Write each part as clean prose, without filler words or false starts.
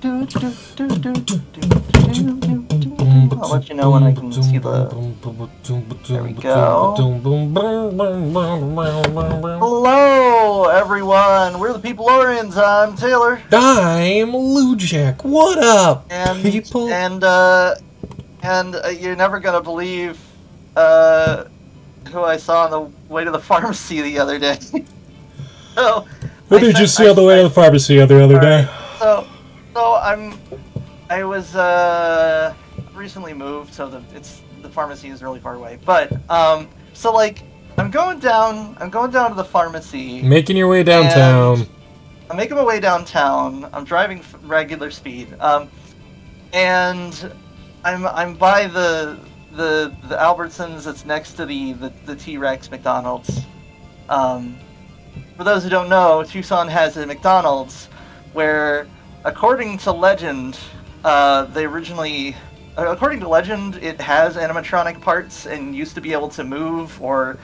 I'll let you know when I can see the... There we go. Hello, everyone. We're the Peopleorians. I'm Taylor. I'm Lujack. What up, people? And you're never gonna believe who I saw on the way to the pharmacy the other day. So, Who did you see on the way to the pharmacy the other day? So I was recently moved, so the pharmacy is really far away. But so like I'm going down to the pharmacy. Making your way downtown. I'm making my way downtown. I'm driving regular speed. And I'm by the Albertsons that's next to the T-Rex McDonald's. For those who don't know, Tucson has a McDonald's where, according to legend, according to legend, it has animatronic parts and used to be able to move or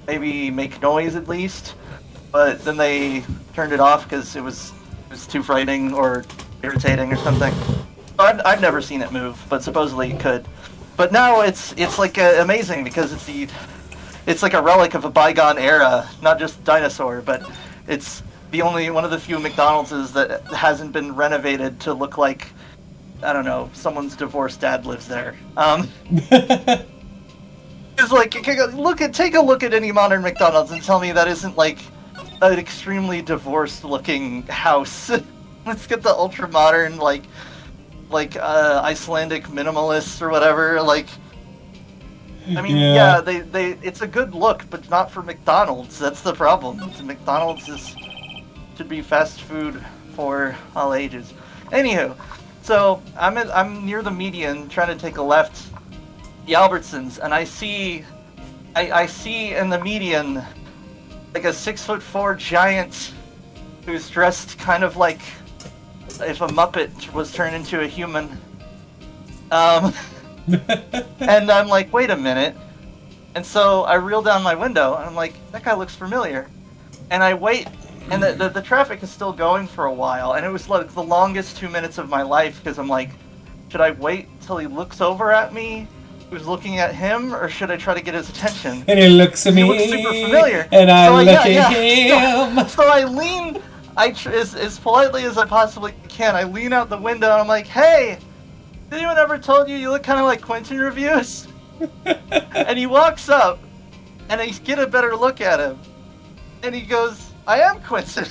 maybe make noise at least. But then they turned it off because it was too frightening or irritating or something. I've never seen it move, but supposedly it could. But now it's like amazing because it's like a relic of a bygone era, not just dinosaur, but it's the only one of the few McDonald's that hasn't been renovated to look like, I don't know, someone's divorced dad lives there. It's like, take a look at any modern McDonald's and tell me that isn't like an extremely divorced looking house. Let's get the ultra modern like Icelandic minimalists or whatever. Like, I mean, yeah, they it's a good look, but not for McDonald's. That's the problem. McDonald's should be fast food for all ages. Anywho, so I'm near the median, trying to take a left, the Albertsons, and I see in the median like a 6'4" giant who's dressed kind of like if a Muppet was turned into a human. And I'm like, wait a minute. And so I reel down my window, and I'm like, that guy looks familiar. And I wait, and the traffic is still going for a while, and it was like the longest 2 minutes of my life, because I'm like, should I wait till he looks over at me, who's looking at him, or should I try to get his attention? And he looks at me, he looks super familiar. And I look at him. So I lean, as politely as I possibly can, I lean out the window, and I'm like, hey, has anyone ever told you look kind of like Quentin Reviews? And he walks up, and I get a better look at him, and he goes, I am Quentin.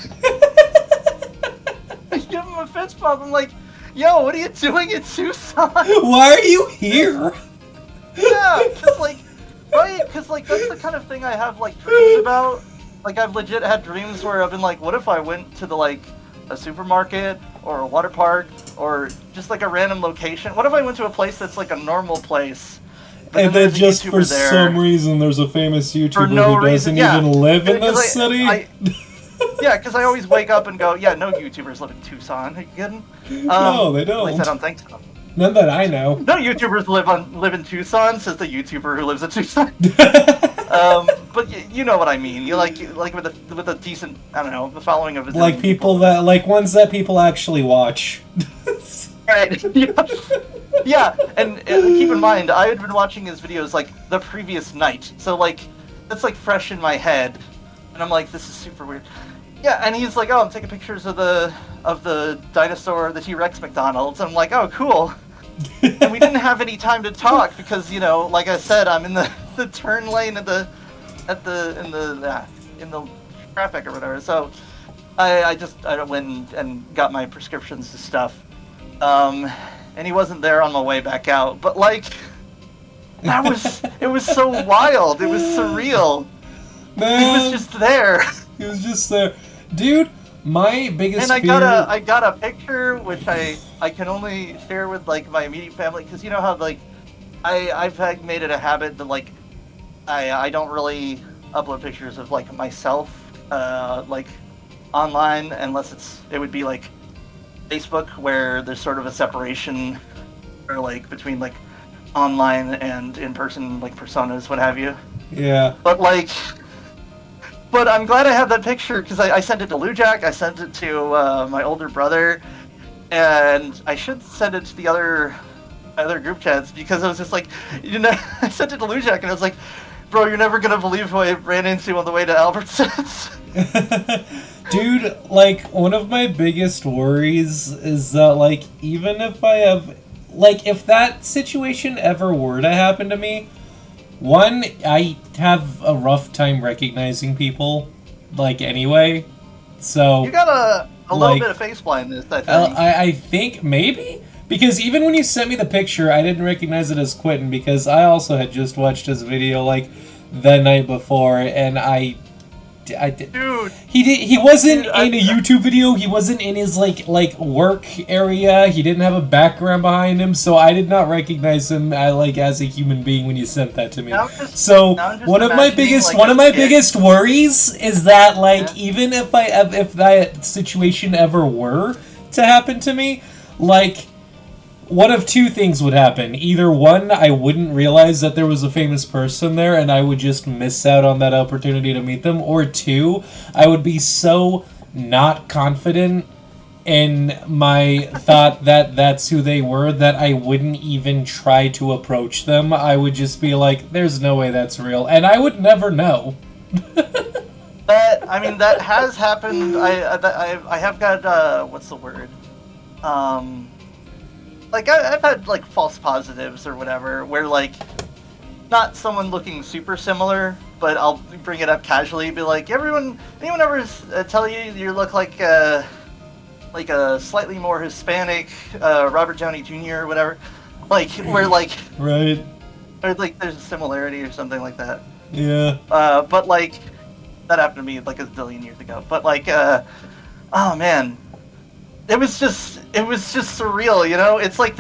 I give him a fist bump. I'm like, yo, what are you doing in Tucson? Why are you here? Yeah, because that's the kind of thing I have like dreams about. Like, I've legit had dreams where I've been like, what if I went to a supermarket or a water park or just like a random location? What if I went to a place that's like a normal place, and then just for some reason there's a famous YouTuber who doesn't even live in the city? Yeah, because I always wake up and go, yeah, no YouTubers live in Tucson. Are you kidding? No, they don't. At least I don't think so. None that I know. No YouTubers live in Tucson, says the YouTuber who lives in Tucson. But you know what I mean. You like with a decent, I don't know, the following of like people that like ones that people actually watch. Right. Yeah, and keep in mind, I had been watching his videos like the previous night, so like that's like fresh in my head, and I'm like, this is super weird. Yeah, and he's like, oh, I'm taking pictures of the dinosaur, the T-Rex McDonald's. I'm like, oh, cool. And we didn't have any time to talk because, you know, like I said, I'm in the turn lane in the traffic or whatever. So I went and got my prescriptions and stuff. And he wasn't there on my way back out. But like, it was so wild. It was surreal. Man, he was just there. He was just there, dude. My biggest fear... I got a picture which I can only share with like my immediate family, because you know how like I've made it a habit that like I don't really upload pictures of like myself like online unless it would be like Facebook, where there's sort of a separation or like between like online and in person, like personas, what have you. Yeah. But I'm glad I have that picture because I sent it to Lujack, I sent it to my older brother, and I should send it to the other group chats because I was just like, I sent it to Lujak and I was like, bro, you're never gonna believe who I ran into on the way to Albertsons. Dude, like, one of my biggest worries is that, like, even if I have, like, if that situation ever were to happen to me, one, I have a rough time recognizing people, like, anyway, so... You got a little bit of face blindness, I think. I think, maybe? Because even when you sent me the picture, I didn't recognize it as Quentin, because I also had just watched his video, like, the night before, and I Dude, he wasn't in a YouTube video. He wasn't in his like work area. He didn't have a background behind him, so I did not recognize him as a human being when you sent that to me. So one of my biggest worries is that even if that situation ever were to happen to me, like, one of two things would happen. Either one, I wouldn't realize that there was a famous person there and I would just miss out on that opportunity to meet them. Or two, I would be so not confident in my thought that that's who they were that I wouldn't even try to approach them. I would just be like, there's no way that's real. And I would never know. That has happened. I have got, what's the word? I've had, like, false positives or whatever, where, like, not someone looking super similar, but I'll bring it up casually, be like, anyone ever tell you look like a slightly more Hispanic Robert Downey Jr. or whatever? Like, where, like... Right. Or, like, there's a similarity or something like that. Yeah. But, like, that happened to me, like, a zillion years ago. But, like, oh, man... It was just surreal, you know? It's like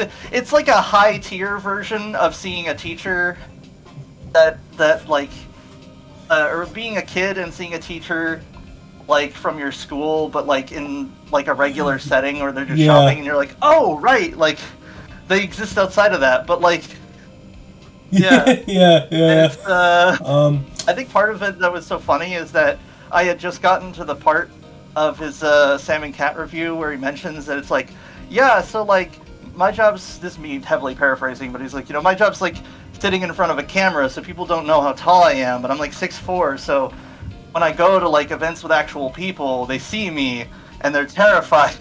a high tier version of seeing a teacher that or being a kid and seeing a teacher, like, from your school, but, like, in, like, a regular setting, or they're just shopping, and you're like, oh, right, like, they exist outside of that, but, like, yeah. yeah. I think part of it that was so funny is that I had just gotten to the part of his Sam and Cat review where he mentions that it's like, yeah, so, like, my job's, this is me heavily paraphrasing, but he's like, my job's, like, sitting in front of a camera so people don't know how tall I am, but I'm, like, 6'4", so when I go to, like, events with actual people, they see me, and they're terrified.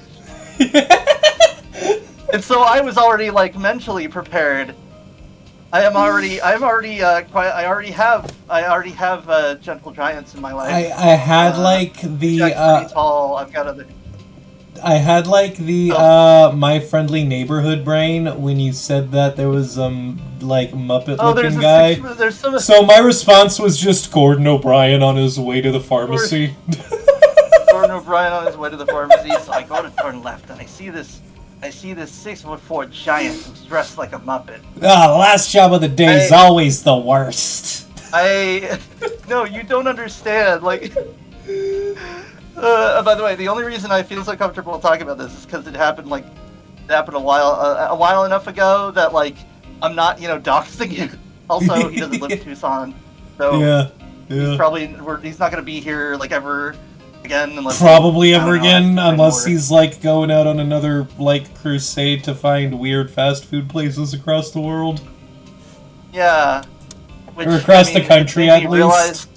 And so I was already, like, mentally prepared. I already have gentle giants in my life. I had pretty tall. I've got other. I had My Friendly Neighborhood brain when you said that there was Muppet looking guy. So my response was just Gordon O'Brien on his way to the pharmacy. Gordon O'Brien on his way to the pharmacy. So I go to turn left and I see this 6'4" giant who's dressed like a Muppet. Last job of the day is always the worst. No, you don't understand. Like, by the way, the only reason I feel so comfortable talking about this is because it happened a while enough ago that, like, I'm not, doxing you. Also, he doesn't live in Tucson, so yeah. He's not gonna be here, like, ever again, unless he's like going out on another crusade to find weird fast food places across the world. Yeah, or across the country at least.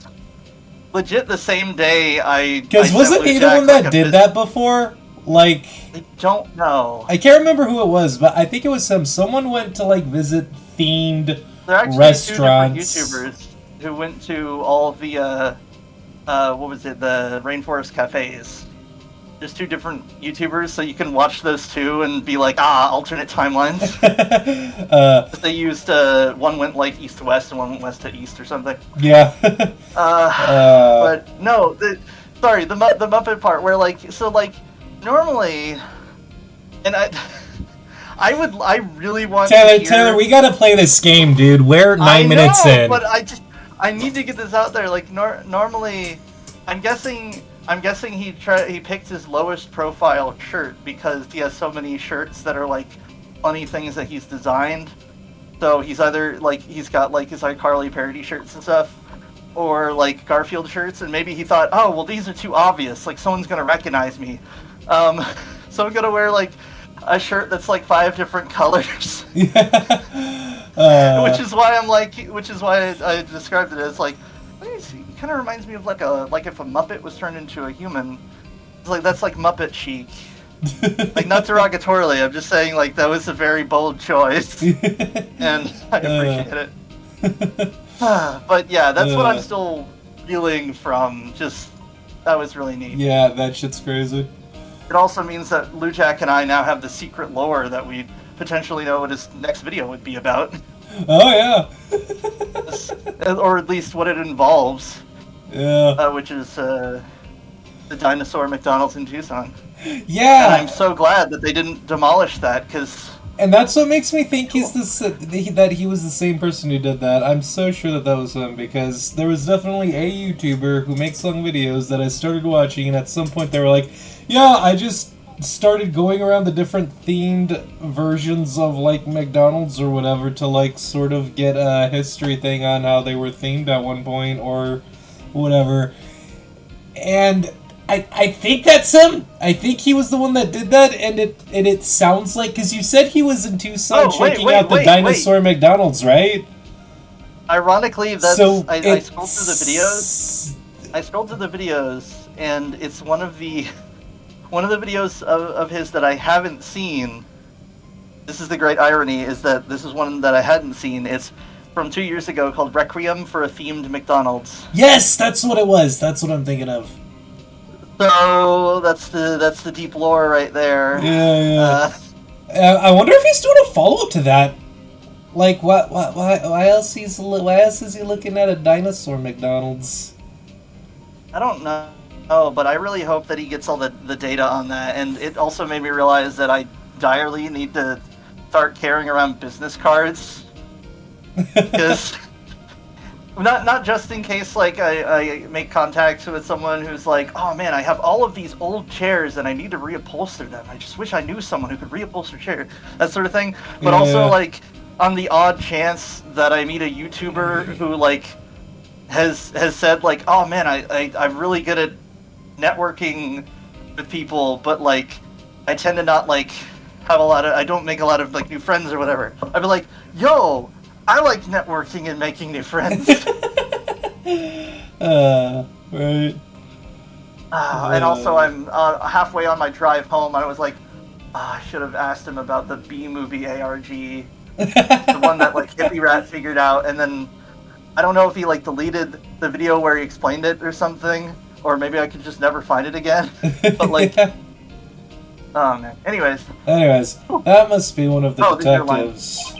Legit, the same day because wasn't he the one that did that before? Like, I don't know. I can't remember who it was, but I think it was someone went to visit themed restaurants. Two different YouTubers who went to all of the the rainforest cafes. There's two different YouTubers, so you can watch those two and be like, alternate timelines. They used, one went east to west and one went west to east or something. Yeah. But no, the Muppet part where normally, and I really want Taylor, we gotta play this game, dude. We're 9 minutes in. But I need to get this out there. Normally, I'm guessing he picked his lowest profile shirt because he has so many shirts that are funny things that he's designed. So he's either he's got his iCarly parody shirts and stuff, or Garfield shirts, and maybe he thought, oh well, these are too obvious. Someone's gonna recognize me, so I'm gonna wear a shirt that's like 5 different colors. Which is why I described it as like, it kind of reminds me of like if a Muppet was turned into a human. It's like that's like Muppet chic. Like, not derogatorily, I'm just saying like that was a very bold choice, and I appreciate it. But yeah, that's what I'm still feeling from. Just that was really neat. Yeah, that shit's crazy. It also means that Lujack and I now have the secret lore that we potentially know what his next video would be about. Oh yeah. Or at least what it involves. Yeah. Which is the dinosaur McDonald's in Tucson. Yeah. And I'm so glad that they didn't demolish that, because. And that's what makes me think that he was the same person who did that. I'm so sure that was him, because there was definitely a YouTuber who makes long videos that I started watching, and at some point they were like, yeah, I just started going around the different themed versions of, like, McDonald's or whatever to, like, sort of get a history thing on how they were themed at one point or whatever. And I think that's him. I think he was the one that did that, and it sounds like, because you said he was in Tucson checking out the dinosaur McDonald's, right? Ironically, that's I scrolled through the videos. I scrolled through the videos, and it's one of the videos of his that I haven't seen. This is the great irony, is that this is one that I hadn't seen. It's from 2 years ago, called Requiem for a Themed McDonald's. Yes, that's what it was. That's what I'm thinking of. So that's the deep lore right there. Yeah. I wonder if he's doing a follow-up to that. Like, why else is he looking at a dinosaur McDonald's? I don't know. Oh, but I really hope that he gets all the data on that, and it also made me realize that I direly need to start carrying around business cards, because not just in case like I make contact with someone who's like, oh man, I have all of these old chairs and I need to reupholster them. I just wish I knew someone who could reupholster chairs, that sort of thing. But also like on the odd chance that I meet a YouTuber who like has said like, oh man, I'm really good at networking with people, but like I tend to not like have I don't make a lot of like new friends or whatever. I'd be like, yo, I like networking and making new friends. Right. And also I'm halfway on my drive home. I was like, I should have asked him about the B movie ARG, the one that like Hippie Rat figured out, and then I don't know if he like deleted the video where he explained it or something, or maybe I could just never find it again. But like, oh man. Anyways, that must be one of the detectives.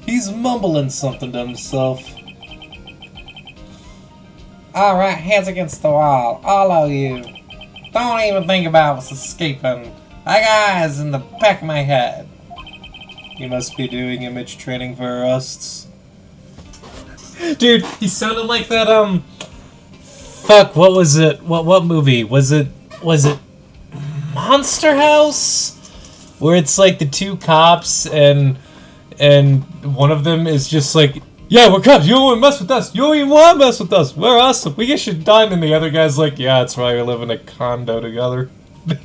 He's mumbling something to himself. Alright, heads against the wall, all of you. Don't even think about us escaping. I got eyes in the back of my head. He must be doing image training for arrests. Dude, he sounded like that, fuck, what was it? What movie? Was it Monster House? Where it's like the two cops and one of them is just like, yeah, we're cops, you don't want to mess with us, you don't even want to mess with us, we're awesome, we get shit done, and the other guy's like, yeah, that's why we live in a condo together. I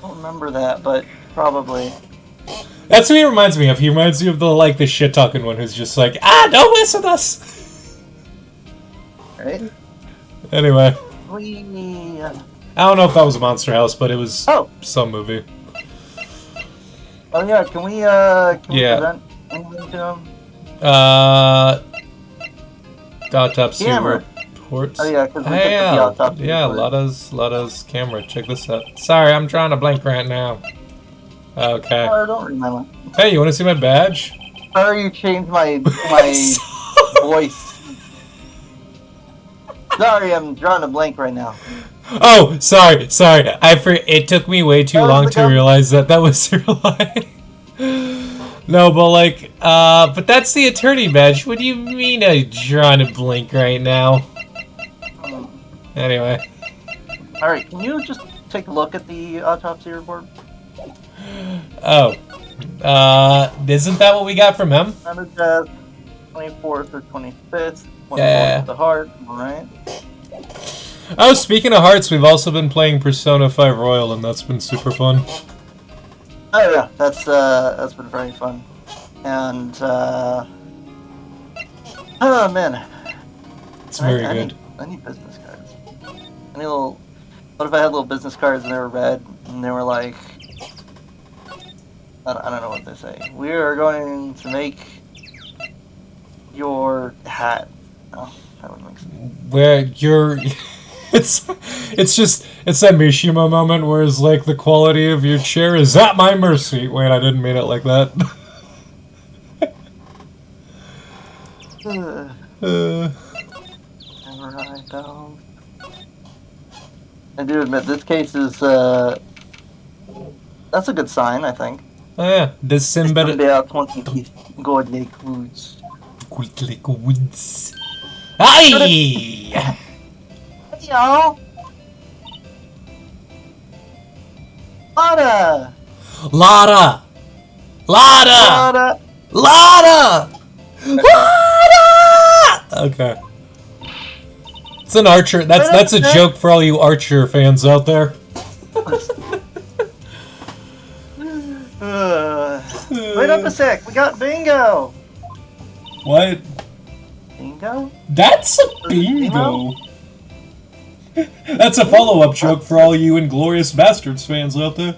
don't remember that, but probably. That's what he reminds me of. He reminds me of the shit-talking one who's just like, don't mess with us! Right? Anyway. I don't know if that was a Monster House, but it was some movie. Oh yeah, can we present anything to him? Autopsy reports. Oh yeah, because we took the autopsy. Yeah, Lotta's camera. Check this out. Sorry, I'm trying to blink right now. Okay. Don't read my line. Hey, you want to see my badge? Sorry, you changed my voice. Sorry, I'm drawing a blank right now. Oh, sorry. It took me way too long to realize that was your line. No, but but that's the attorney badge. What do you mean I'm drawing a blank right now? Anyway. Alright, can you just take a look at the autopsy report? Oh. Isn't that what we got from him? That is death, 24th or 25th. Yeah. The heart, alright. Oh, speaking of hearts, we've also been playing Persona 5 Royal, and that's been super fun. Oh yeah, that's been very fun. And oh man, It's very good. I need business cards. I need little. What if I had little business cards and they were red and they were like, I don't know what they say. We are going to make your hat. Oh, that would make sense. Where you're, it's that Mishima moment where it's like the quality of your chair is at my mercy. Wait, I didn't mean it like that. Samurai dog. I do admit this case is that's a good sign, I think. Oh yeah, this symbol. Godlike woods. Godlike woods. Aye! Hey y'all! Lada! Lada! Lada! Lada! Lada! Okay. It's an Archer. That's a joke for all you Archer fans out there. Wait up a sec. We got bingo. What? Bingo? That's a bingo. That's a follow-up joke for all you Inglorious Bastards fans out there.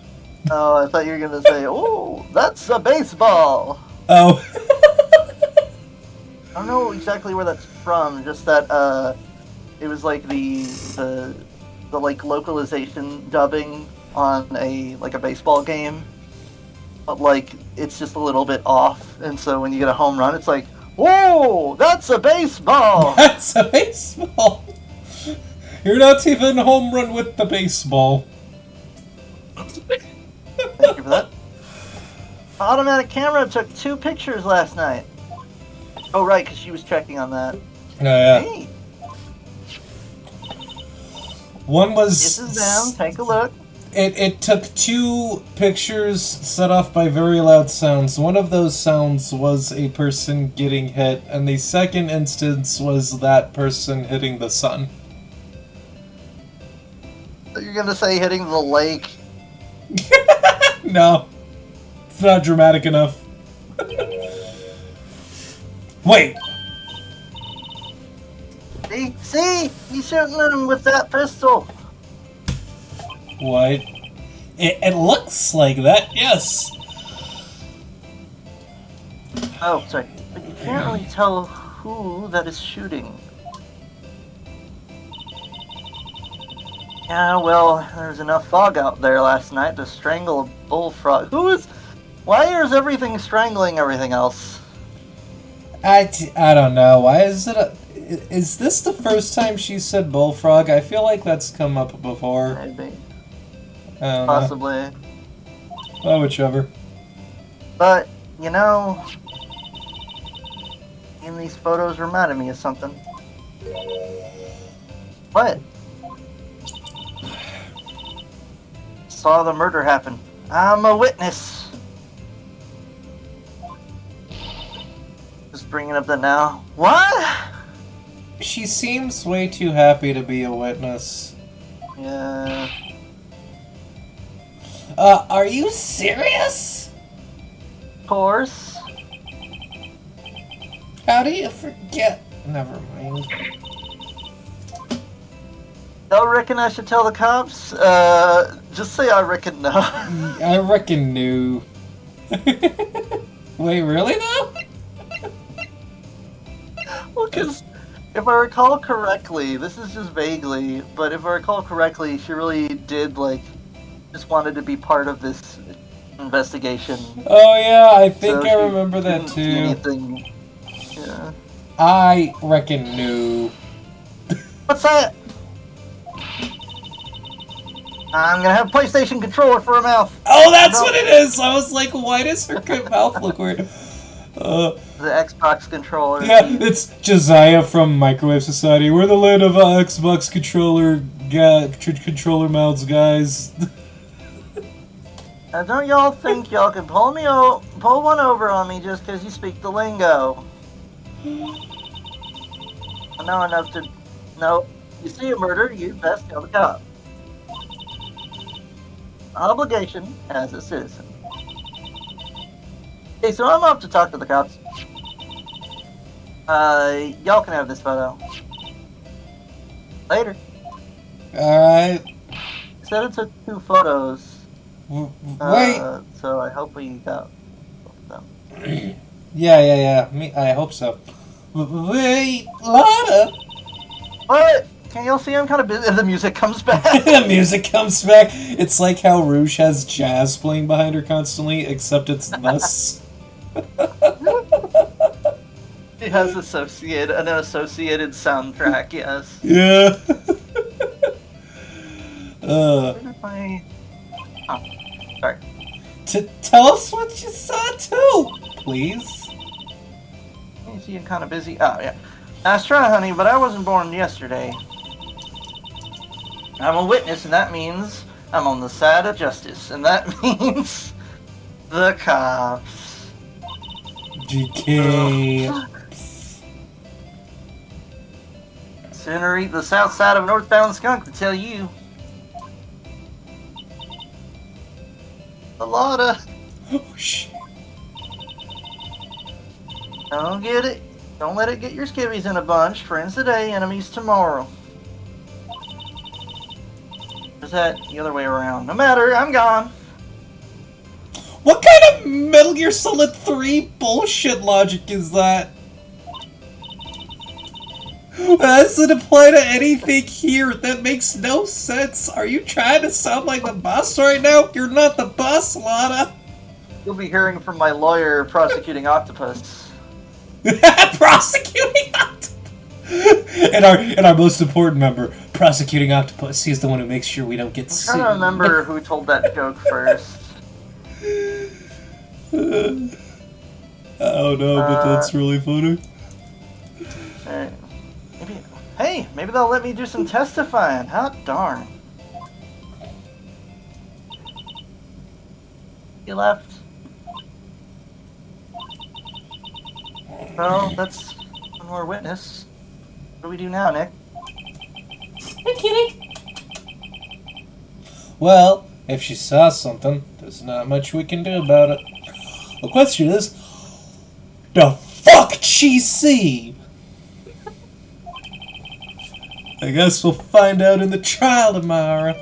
Oh, I thought you were gonna say, "Oh, that's a baseball." Oh. I don't know exactly where that's from. Just that it was like the like localization dubbing on a baseball game, but like it's just a little bit off, and so when you get a home run, it's like, "Whoa, that's a baseball!" That's a baseball. You're not even home run with the baseball. Thank you for that. Automatic camera took 2 pictures last night. Oh right, because she was checking on that. Oh yeah. Hey. One was. This is down. Take a look. It took 2 pictures set off by very loud sounds. One of those sounds was a person getting hit, and the second instance was that person hitting the sun. You're gonna say hitting the lake? No, it's not dramatic enough. Wait. See, you shooting at him with that pistol. What? It looks like that, yes. Oh, sorry, but you can't really tell who that is shooting. Yeah, well, there's enough fog out there last night to strangle a bullfrog. Why is everything strangling everything else? I don't know. Why is it is this the first time she said bullfrog? I feel like that's come up before. Maybe. Possibly. Oh, whichever. But, you know, in these photos reminded me of something. What? Saw the murder happen. I'm a witness. Just bringing up that now. What? She seems way too happy to be a witness. Yeah. Are you serious? Of course. How do you forget? Never mind. Y'all reckon I should tell the cops? Just say I reckon no. I reckon no. Wait, really though? Well, because if I recall correctly, this is just vaguely, but if I recall correctly, she really did, like, just wanted to be part of this investigation. Oh yeah, I think so I remember that too. Anything. Yeah. I reckon no. What's that? I'm gonna have a PlayStation controller for a mouth. Oh, that's what it is! I was like, why does her mouth look weird? The Xbox controller. Yeah, it's Josiah from Microwave Society. We're the land of Xbox controller mouths, guys. Now, don't y'all think y'all can pull one over on me just because you speak the lingo? I know enough to... Nope. You see a murder, you best tell the cop. Obligation as a citizen. Okay, so I'm off to talk to the cops. Y'all can have this photo. Later. Alright. Said it took 2 photos. Wait. So I hope we got both of them. Yeah. I hope so. Wait, Lana! What? Can y'all see I'm kind of busy? The music comes back. The music comes back. It's like how Rouge has jazz playing behind her constantly, except it's thus. It has an associated soundtrack, yes. Yeah. Oh, sorry. Tell us what you saw too, please. You see I'm kind of busy. Oh, yeah. Nice try, honey, but I wasn't born yesterday. I'm a witness, and that means I'm on the side of justice, and that means the cops. GK. Sooner eat the south side of a northbound skunk to tell you. A lot of. Oh shit. Don't get it. Don't let it get your skivvies in a bunch. Friends today, enemies tomorrow. Or is that the other way around? No matter, I'm gone. What kind of Metal Gear Solid 3 bullshit logic is that? That doesn't apply to anything here. That makes no sense. Are you trying to sound like the boss right now? You're not the boss, Lana. You'll be hearing from my lawyer prosecuting Octopus. Prosecuting Octopus! and our most important member, Prosecuting Octopus. He's the one who makes sure we don't get sued. I'm trying to remember who told that joke first. Oh no, but that's really funny. Alright. Maybe they'll let me do some testifying. Hot darn. He left. Well, that's one more witness. What do we do now, Nick? I'm kidding. Well, if she saw something, there's not much we can do about it. The question is, the fuck did she see? I guess we'll find out in the trial tomorrow.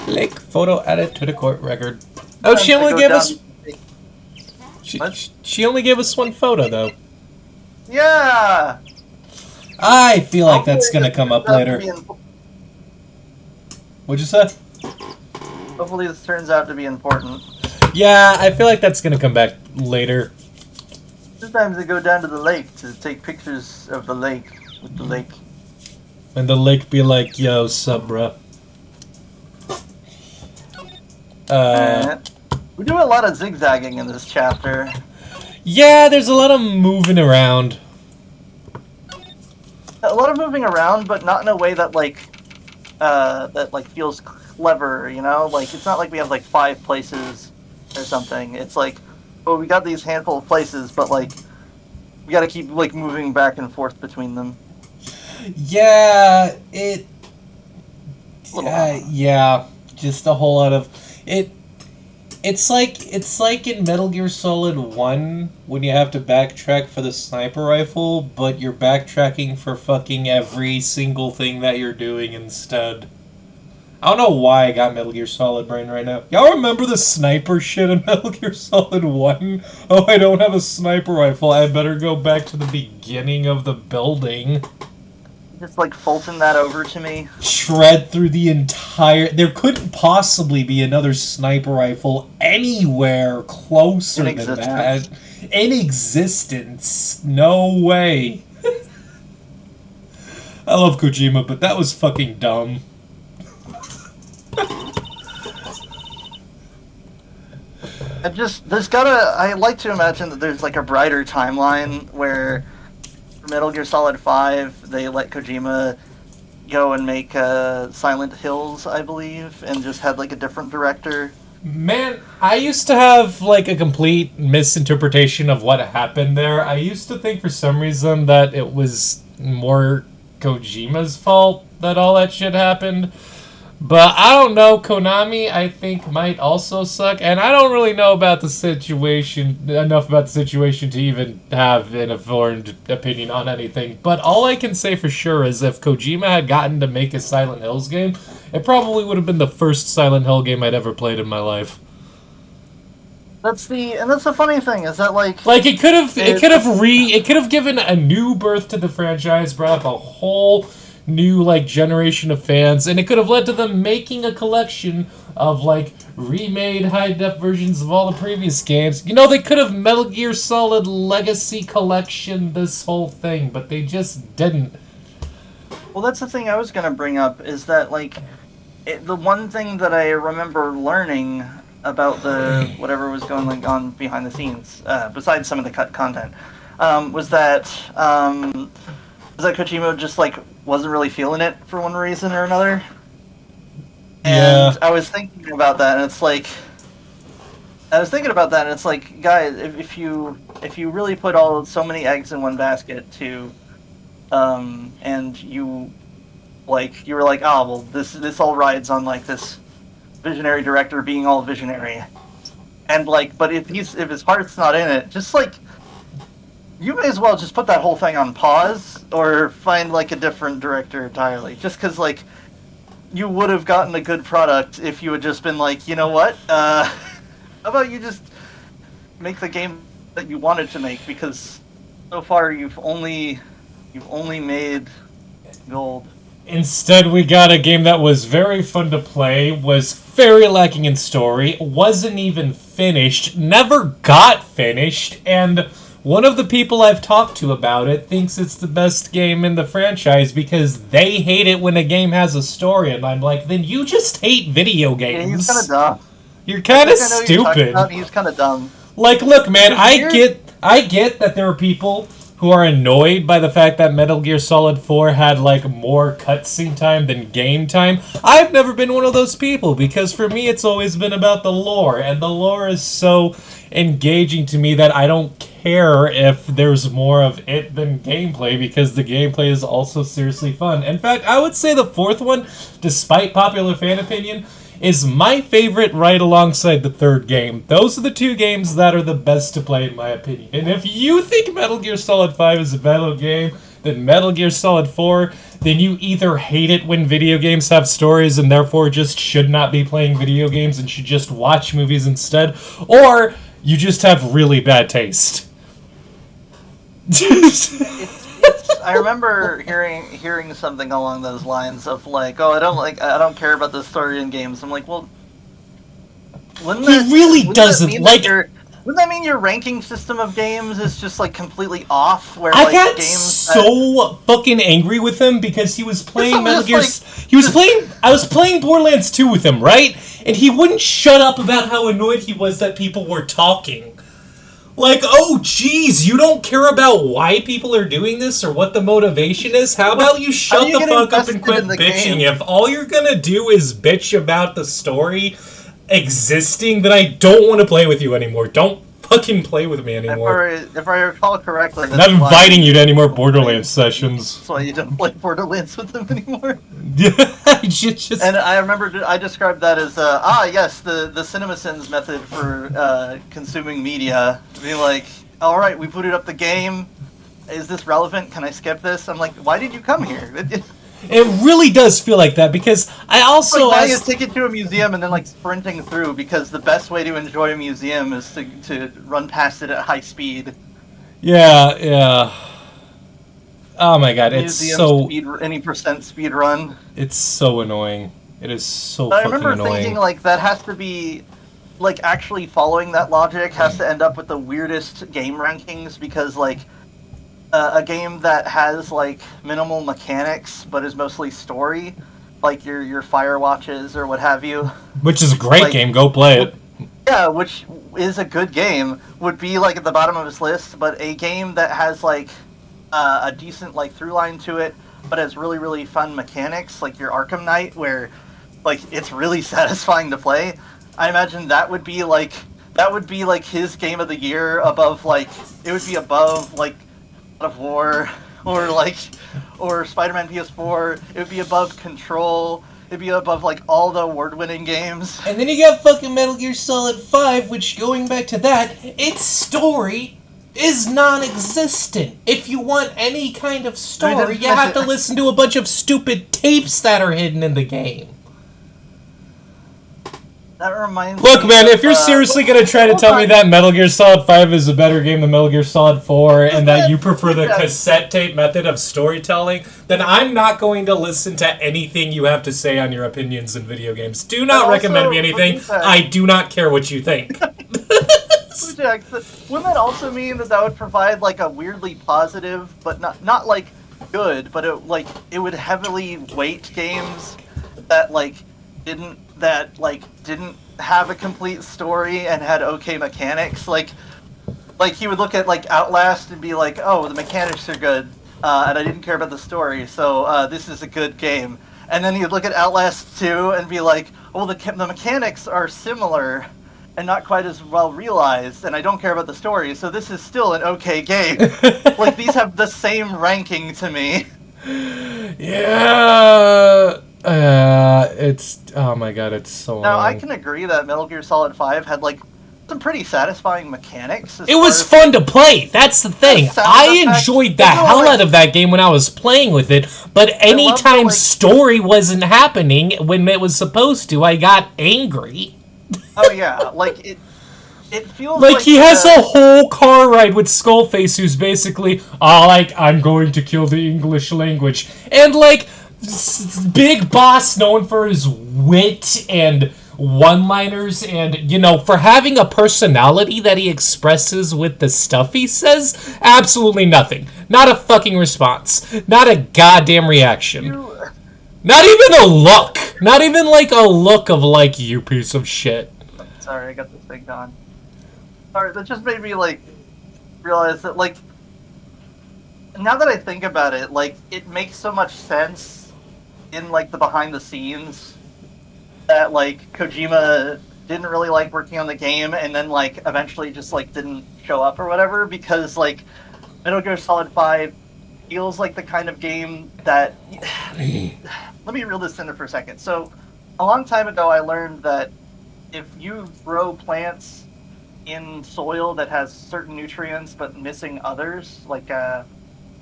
Lake photo added to the court record. Oh, she only gave us. She only gave us 1 photo though. Yeah. I feel like that's gonna come up later. What'd you say? Hopefully this turns out to be important. Yeah, I feel like that's gonna come back later. Sometimes they go down to the lake to take pictures of the lake with the lake. And the lake be like, yo, sup, bruh. We do a lot of zigzagging in this chapter. Yeah, there's a lot of moving around. A lot of moving around, but not in a way that feels clever, you know? Like, it's not like we have, 5 places or something. It's like, oh, we got these handful of places, but, we gotta keep, moving back and forth between them. Yeah, yeah, just a whole lot of... It's like in Metal Gear Solid 1 when you have to backtrack for the sniper rifle, but you're backtracking for fucking every single thing that you're doing instead. I don't know why I got Metal Gear Solid brain right now. Y'all remember the sniper shit in Metal Gear Solid 1? Oh, I don't have a sniper rifle. I better go back to the beginning of the building. Just, Fulton that over to me. Shred through the entire... There couldn't possibly be another sniper rifle anywhere closer than that. In existence. No way. I love Kojima, but that was fucking dumb. I like to imagine that there's a brighter timeline where for Metal Gear Solid 5 they let Kojima go and make Silent Hills, I believe, and just had a different director Man, I used to have like a complete misinterpretation of what happened there. I used to think for some reason that it was more Kojima's fault that all that shit happened. But I don't know. Konami, I think, might also suck, and I don't really know about the situation enough about the situation to even have an informed opinion on anything. But all I can say for sure is if Kojima had gotten to make a Silent Hills game, it probably would have been the first Silent Hill game I'd ever played in my life. That's the funny thing is that like it could have given a new birth to the franchise, brought up a whole new like generation of fans, and it could have led to them making a collection of like remade high def versions of all the previous games. You know, they could have Metal Gear Solid Legacy Collection this whole thing, but they just didn't. Well, that's the thing I was gonna bring up is that like the one thing that I remember learning about the whatever was going on behind the scenes, besides some of the cut content, was that Kojima just like wasn't really feeling it for one reason or another. And I was thinking about that, and it's like, guys, if you really put so many eggs in one basket and you were like, oh well, this all rides on like this visionary director being all visionary, and like, but if his heart's not in it, just like, you may as well just put that whole thing on pause or find like a different director entirely. Just because like you would have gotten a good product if you had just been like, you know what, how about you just make the game that you wanted to make, because so far you've only made gold. Instead, we got a game that was very fun to play, was very lacking in story, wasn't even finished, never got finished, and one of the people I've talked to about it thinks it's the best game in the franchise because they hate it when a game has a story, and I'm like, then you just hate video games. Yeah, he's kind of dumb. You're kind of stupid. He's kind of dumb. Like, look, man, I get that there are people who are annoyed by the fact that Metal Gear Solid 4 had, like, more cutscene time than game time. I've never been one of those people, because for me it's always been about the lore, and the lore is so engaging to me that I don't care if there's more of it than gameplay, because the gameplay is also seriously fun. In fact, I would say the fourth one, despite popular fan opinion, is my favorite right alongside the third game. Those are the two games that are the best to play in my opinion. And if you think Metal Gear Solid 5 is a better game than Metal Gear Solid 4, then you either hate it when video games have stories and therefore just should not be playing video games and should just watch movies instead, or you just have really bad taste. I remember hearing something along those lines of like, oh, I don't care about the story in games. I'm like, well, wouldn't that mean your ranking system of games is just like completely off? Where I got so fucking angry with him because he was playing Metal Gear. I was playing Borderlands 2 with him, right? And he wouldn't shut up about how annoyed he was that people were talking. Like, oh, geez, you don't care about why people are doing this or what the motivation is? How about you shut the fuck up and quit bitching? If all you're gonna do is bitch about the story existing, then I don't want to play with you anymore. Don't fucking play with me anymore. If I recall correctly... I'm not inviting you to any more Borderlands sessions. That's why you don't play Borderlands with them anymore? Just... And I remember I described that as, yes, the CinemaSins method for consuming media. Being like, alright, we booted up the game. Is this relevant? Can I skip this? I'm like, why did you come here? It really does feel like that, because I also... Like, now you take it to a museum and then, like, sprinting through, because the best way to enjoy a museum is to run past it at high speed. Yeah. Oh my god, it's so... any percent speed run. It's so annoying. It is so fucking annoying. I remember thinking, like, that has to be... Like, actually following that logic has to end up with the weirdest game rankings, because, like... a game that has like minimal mechanics but is mostly story, like your Firewatches or what have you. Which is a great game. Go play it. Yeah, which is a good game. Would be like at the bottom of his list, but a game that has like a decent like through line to it, but has really really fun mechanics, like your Arkham Knight, where like it's really satisfying to play. I imagine that would be like his game of the year above like it would be above like God of War or Spider-Man PS4. It would be above Control. It'd be above like all the award-winning games. And then you got fucking Metal Gear Solid 5, which going back to that, its story is non-existent. If you want any kind of story, you have to listen to a bunch of stupid tapes that are hidden in the game. That reminds Look, me man, of, if you're seriously going to try to tell me that Metal Gear Solid 5 is a better game than Metal Gear Solid 4 and that you prefer the cassette tape method of storytelling, then I'm not going to listen to anything you have to say on your opinions in video games. Do not recommend me anything. I do not care what you think. Wouldn't that also mean that would provide like a weirdly positive, but not like good, but it would heavily weight games that didn't have a complete story and had okay mechanics. Like he would look at like Outlast and be like, oh, the mechanics are good, and I didn't care about the story, so this is a good game. And then he'd look at Outlast 2 and be like, well, the mechanics are similar and not quite as well realized, and I don't care about the story, so this is still an okay game. Like, these have the same ranking to me. Yeah. It's oh my god, it's so. Now I can agree that Metal Gear Solid 5 had like some pretty satisfying mechanics. It was fun to play. That's the thing. I enjoyed the hell out of that game when I was playing with it. But anytime story wasn't happening when it was supposed to, I got angry. Oh yeah, like it feels like he has a whole car ride with Skullface, who's basically, I'm going to kill the English language, and like. Big Boss, known for his wit and one-liners and, for having a personality that he expresses with the stuff he says, absolutely nothing. Not a fucking response. Not a goddamn reaction. Not even a look. Not even, like, a look of, like, you piece of shit. Sorry, I got this thing on. Sorry, that just made me, like, realize that, like, now that I think about it, like, it makes so much sense in like the behind the scenes that like Kojima didn't really like working on the game and then like eventually just like didn't show up or whatever, because like Metal Gear Solid 5 feels like the kind of game that let me reel this in for a second. So a long time ago I learned that if you grow plants in soil that has certain nutrients but missing others, like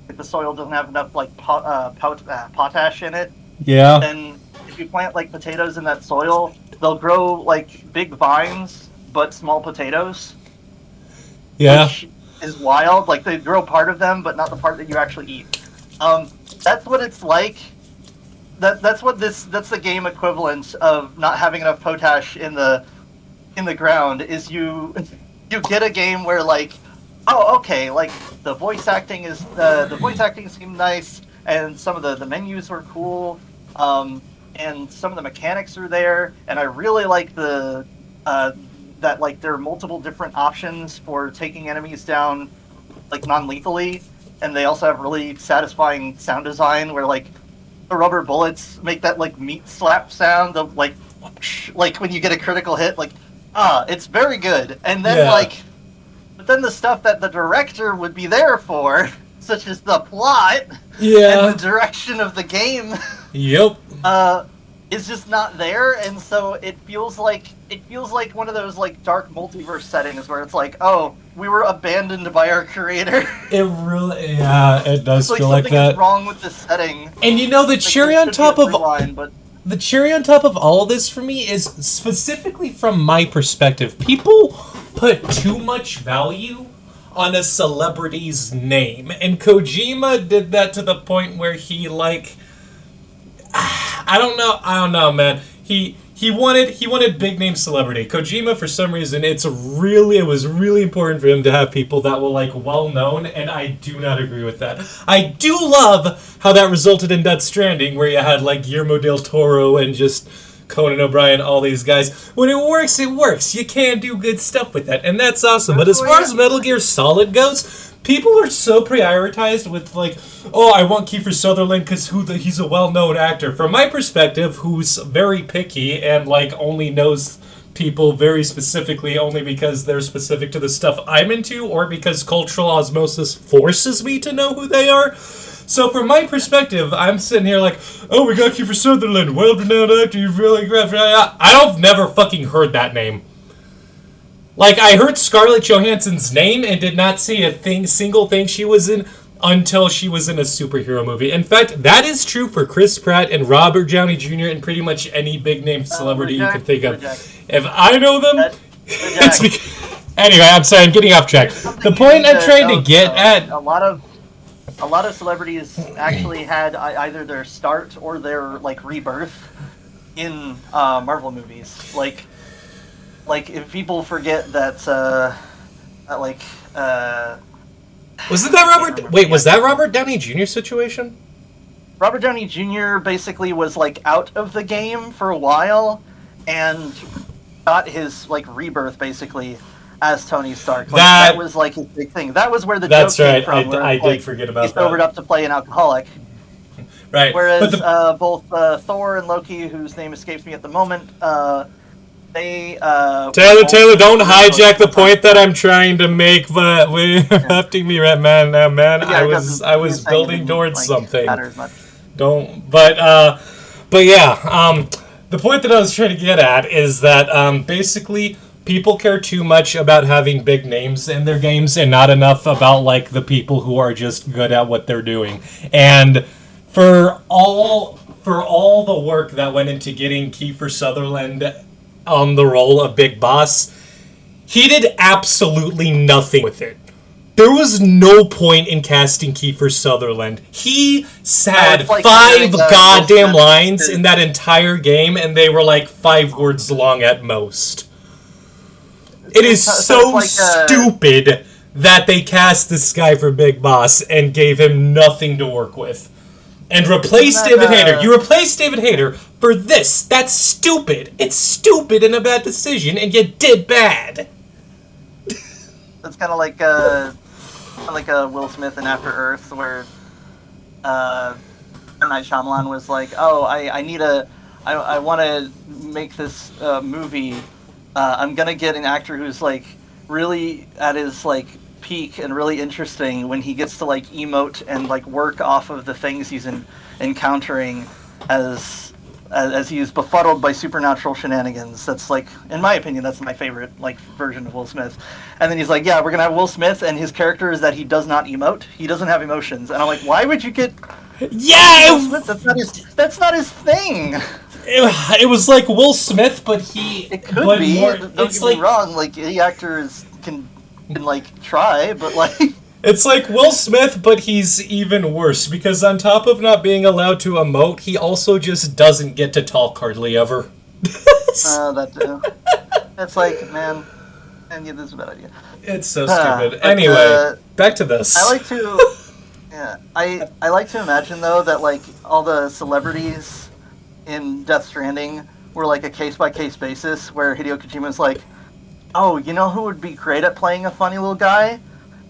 if the soil doesn't have enough like potash in it, yeah. Then if you plant like potatoes in that soil, they'll grow like big vines, but small potatoes. Yeah. Which is wild. Like they grow part of them, but not the part that you actually eat. That's what it's like. That's the game equivalent of not having enough potash in the ground. Is you get a game where like, oh okay, like the voice acting seemed nice. And some of the menus were cool, and some of the mechanics are there, and I really like that like there are multiple different options for taking enemies down, like non-lethally, and they also have really satisfying sound design where like the rubber bullets make that like meat slap sound of like when you get a critical hit, like it's very good. And then but then the stuff that the director would be there for, such as the plot and the direction of the game, is just not there, and so it feels like one of those like dark multiverse settings where it's like, oh, we were abandoned by our creator. It really, it does feel like that. Something is wrong with this setting. And the cherry on top of the cherry on top of all of this for me is specifically from my perspective. People put too much value on a celebrity's name, and Kojima did that to the point where he like, I don't know, man. He wanted big name celebrity. Kojima, for some reason, it was really important for him to have people that were like well known, and I do not agree with that. I do love how that resulted in Death Stranding, where you had like Guillermo del Toro and just Conan O'Brien, all these guys. When it works, it works. You can do good stuff with that, and that's awesome. But as far as Metal Gear Solid goes, people are so prioritized with like, oh, I want Kiefer Sutherland because he's a well-known actor. From my perspective, who's very picky and like only knows people very specifically only because they're specific to the stuff I'm into, or because cultural osmosis forces me to know who they are. So from my perspective, I'm sitting here like, oh, we got Kiefer Sutherland, well-renowned actor, you've really... I've never fucking heard that name. Like, I heard Scarlett Johansson's name and did not see a single thing she was in until she was in a superhero movie. In fact, that is true for Chris Pratt and Robert Downey Jr. and pretty much any big-name celebrity you can think of. If I know them, it's because... Anyway, I'm sorry, I'm getting off track. The point I'm trying to get at... A lot of celebrities actually had either their start or their like rebirth in Marvel movies. Like if people forget that wasn't that Robert? Wait, was that Robert Downey Jr.'s situation? Robert Downey Jr. basically was like out of the game for a while and got his like rebirth basically as Tony Stark. Like, that was like his big thing. That was where the joke came from. I did forget about that. He sobered up to play an alcoholic. Right. Whereas both Thor and Loki, whose name escapes me at the moment, they... Taylor, don't hijack the point that I'm trying to make, but we're interrupting me right man. Yeah, I was building towards something. Don't, but yeah, the point that I was trying to get at is that basically people care too much about having big names in their games and not enough about like the people who are just good at what they're doing. And for all the work that went into getting Kiefer Sutherland on the role of Big Boss, he did absolutely nothing with it. There was no point in casting Kiefer Sutherland. He had like 5 goddamn lines in that entire game, and they were like 5 words long at most. It is so stupid that they cast this guy for Big Boss and gave him nothing to work with. And replaced David Hayter. You replaced David Hayter for this. That's stupid. It's stupid and a bad decision, and you did bad. It's kind of like a Will Smith in After Earth, where M. Night Shyamalan was like, "Oh, I want to make this movie. I'm gonna get an actor who's like really at his like peak and really interesting when he gets to like emote and like work off of the things he's encountering as he's befuddled by supernatural shenanigans." That's like, in my opinion, that's my favorite like version of Will Smith. And then he's like, "Yeah, we're gonna have Will Smith, and his character is that he does not emote. He doesn't have emotions." And I'm like, why would you get Will Smith? That's not his thing. It was like Will Smith, but it could be. Don't get me wrong. Like, the actors can like try, but like it's like Will Smith, but he's even worse because on top of not being allowed to emote, he also just doesn't get to talk hardly ever. That too. It's like, man, yeah, this is a bad idea. It's so stupid. Anyway, back to this. I like to imagine though that like all the celebrities in Death Stranding were like a case-by-case basis where Hideo Kojima's like, "Oh, you know who would be great at playing a funny little guy?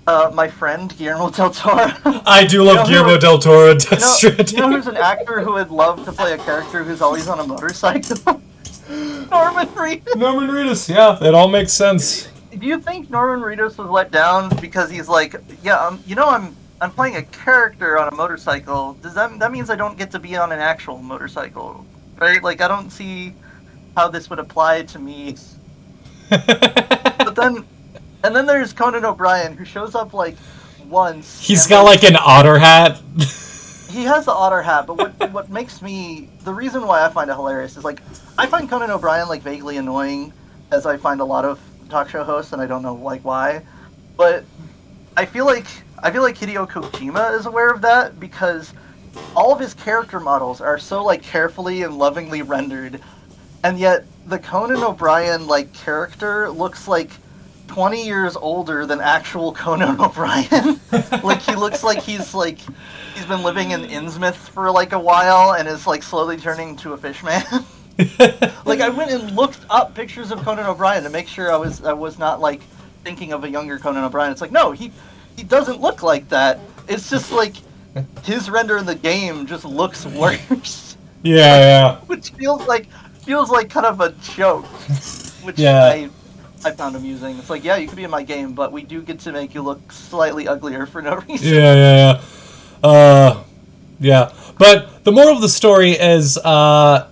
My friend Guillermo del Toro." I do love Guillermo del Toro in Death Stranding. You know who's an actor who would love to play a character who's always on a motorcycle? Norman Reedus. Norman Reedus, yeah, it all makes sense. Do you think Norman Reedus was let down because he's like, "Yeah, I'm playing a character on a motorcycle. Does that means I don't get to be on an actual motorcycle, right? Like, I don't see how this would apply to me." And then there's Conan O'Brien, who shows up like once. He's got like an otter hat. He has the otter hat, but what makes me, the reason why I find it hilarious is like, I find Conan O'Brien like vaguely annoying, as I find a lot of talk show hosts, and I don't know like why, but I feel like Hideo Kojima is aware of that because all of his character models are so like carefully and lovingly rendered, and yet the Conan O'Brien like character looks like 20 years older than actual Conan O'Brien. Like, he looks like he's been living in Innsmouth for like a while and is like slowly turning into a fish man. Like, I went and looked up pictures of Conan O'Brien to make sure I was not like thinking of a younger Conan O'Brien. It's like, no, he doesn't look like that. It's just like his render in the game just looks worse. Yeah. Which feels like kind of a joke. which I found amusing. It's like, yeah, you could be in my game, but we do get to make you look slightly uglier for no reason. Yeah. But the moral of the story is the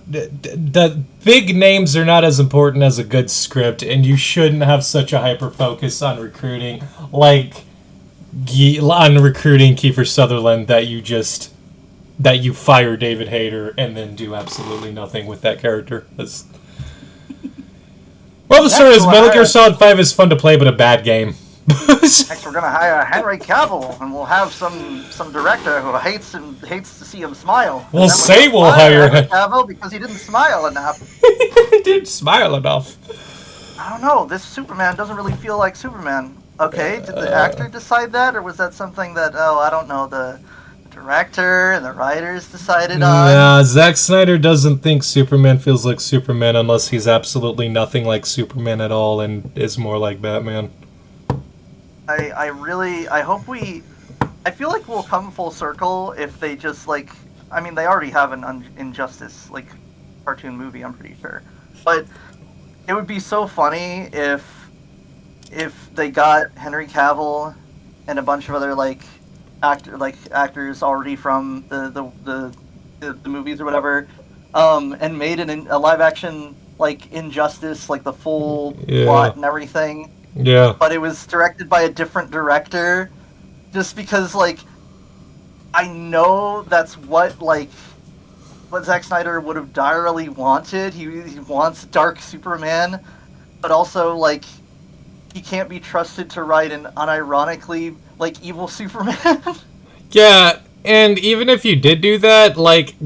big names are not as important as a good script, and you shouldn't have such a hyper focus on recruiting, Kiefer Sutherland that you fire David Hayter and then do absolutely nothing with that character. Well, the story is Metal Gear Solid 5 is fun to play, but a bad game. Next, we're gonna hire Henry Cavill, and we'll have some director who hates to see him smile. We'll hire Henry Cavill because he didn't smile enough. He didn't smile enough. I don't know. This Superman doesn't really feel like Superman. Okay, did the actor decide that, or was that something that I don't know, the director and the writers decided on? Yeah, Zack Snyder doesn't think Superman feels like Superman unless he's absolutely nothing like Superman at all and is more like Batman. I feel like we'll come full circle if they just they already have an Injustice cartoon movie, I'm pretty sure, but it would be so funny if they got Henry Cavill and a bunch of other actors already from the movies or whatever, and made a live action Injustice, the full plot and everything. Yeah. But it was directed by a different director, just because I know that's what Zack Snyder would have direly wanted. He wants dark Superman, but also he can't be trusted to write an unironically evil Superman. Yeah, and even if you did do that,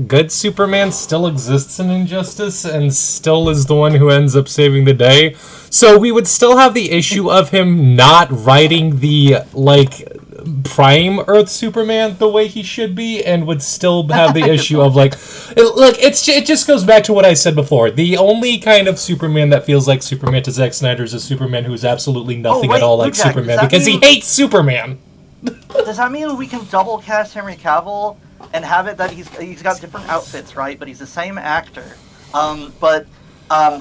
good Superman still exists in Injustice and still is the one who ends up saving the day. So we would still have the issue of him not writing the prime Earth Superman the way he should be, and would still have the issue of it just goes back to what I said before. The only kind of Superman that feels like Superman to Zack Snyder is a Superman who's absolutely nothing at all like Jack, Superman because he hates Superman. Does that mean we can double cast Henry Cavill and have it that he's got different outfits, right? But he's the same actor. But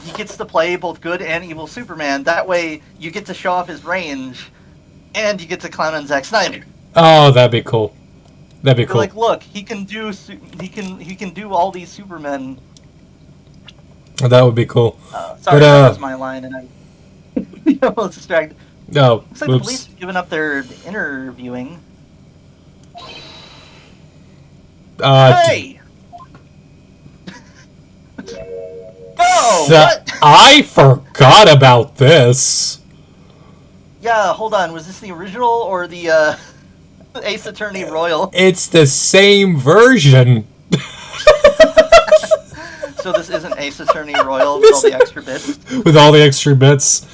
he gets to play both good and evil Superman. That way, you get to show off his range, and you get to clown on Zack Snyder. Oh, that'd be cool. That'd be cool. Look, he can do all these Supermen. That would be cool. Sorry, that was my line, and I'm almost distracted. No. Looks like the police have given up their interviewing. Hey! What? I forgot about this. Yeah, hold on. Was this the original or the Ace Attorney Royal? It's the same version. So this isn't Ace Attorney Royal with all the extra bits? With all the extra bits.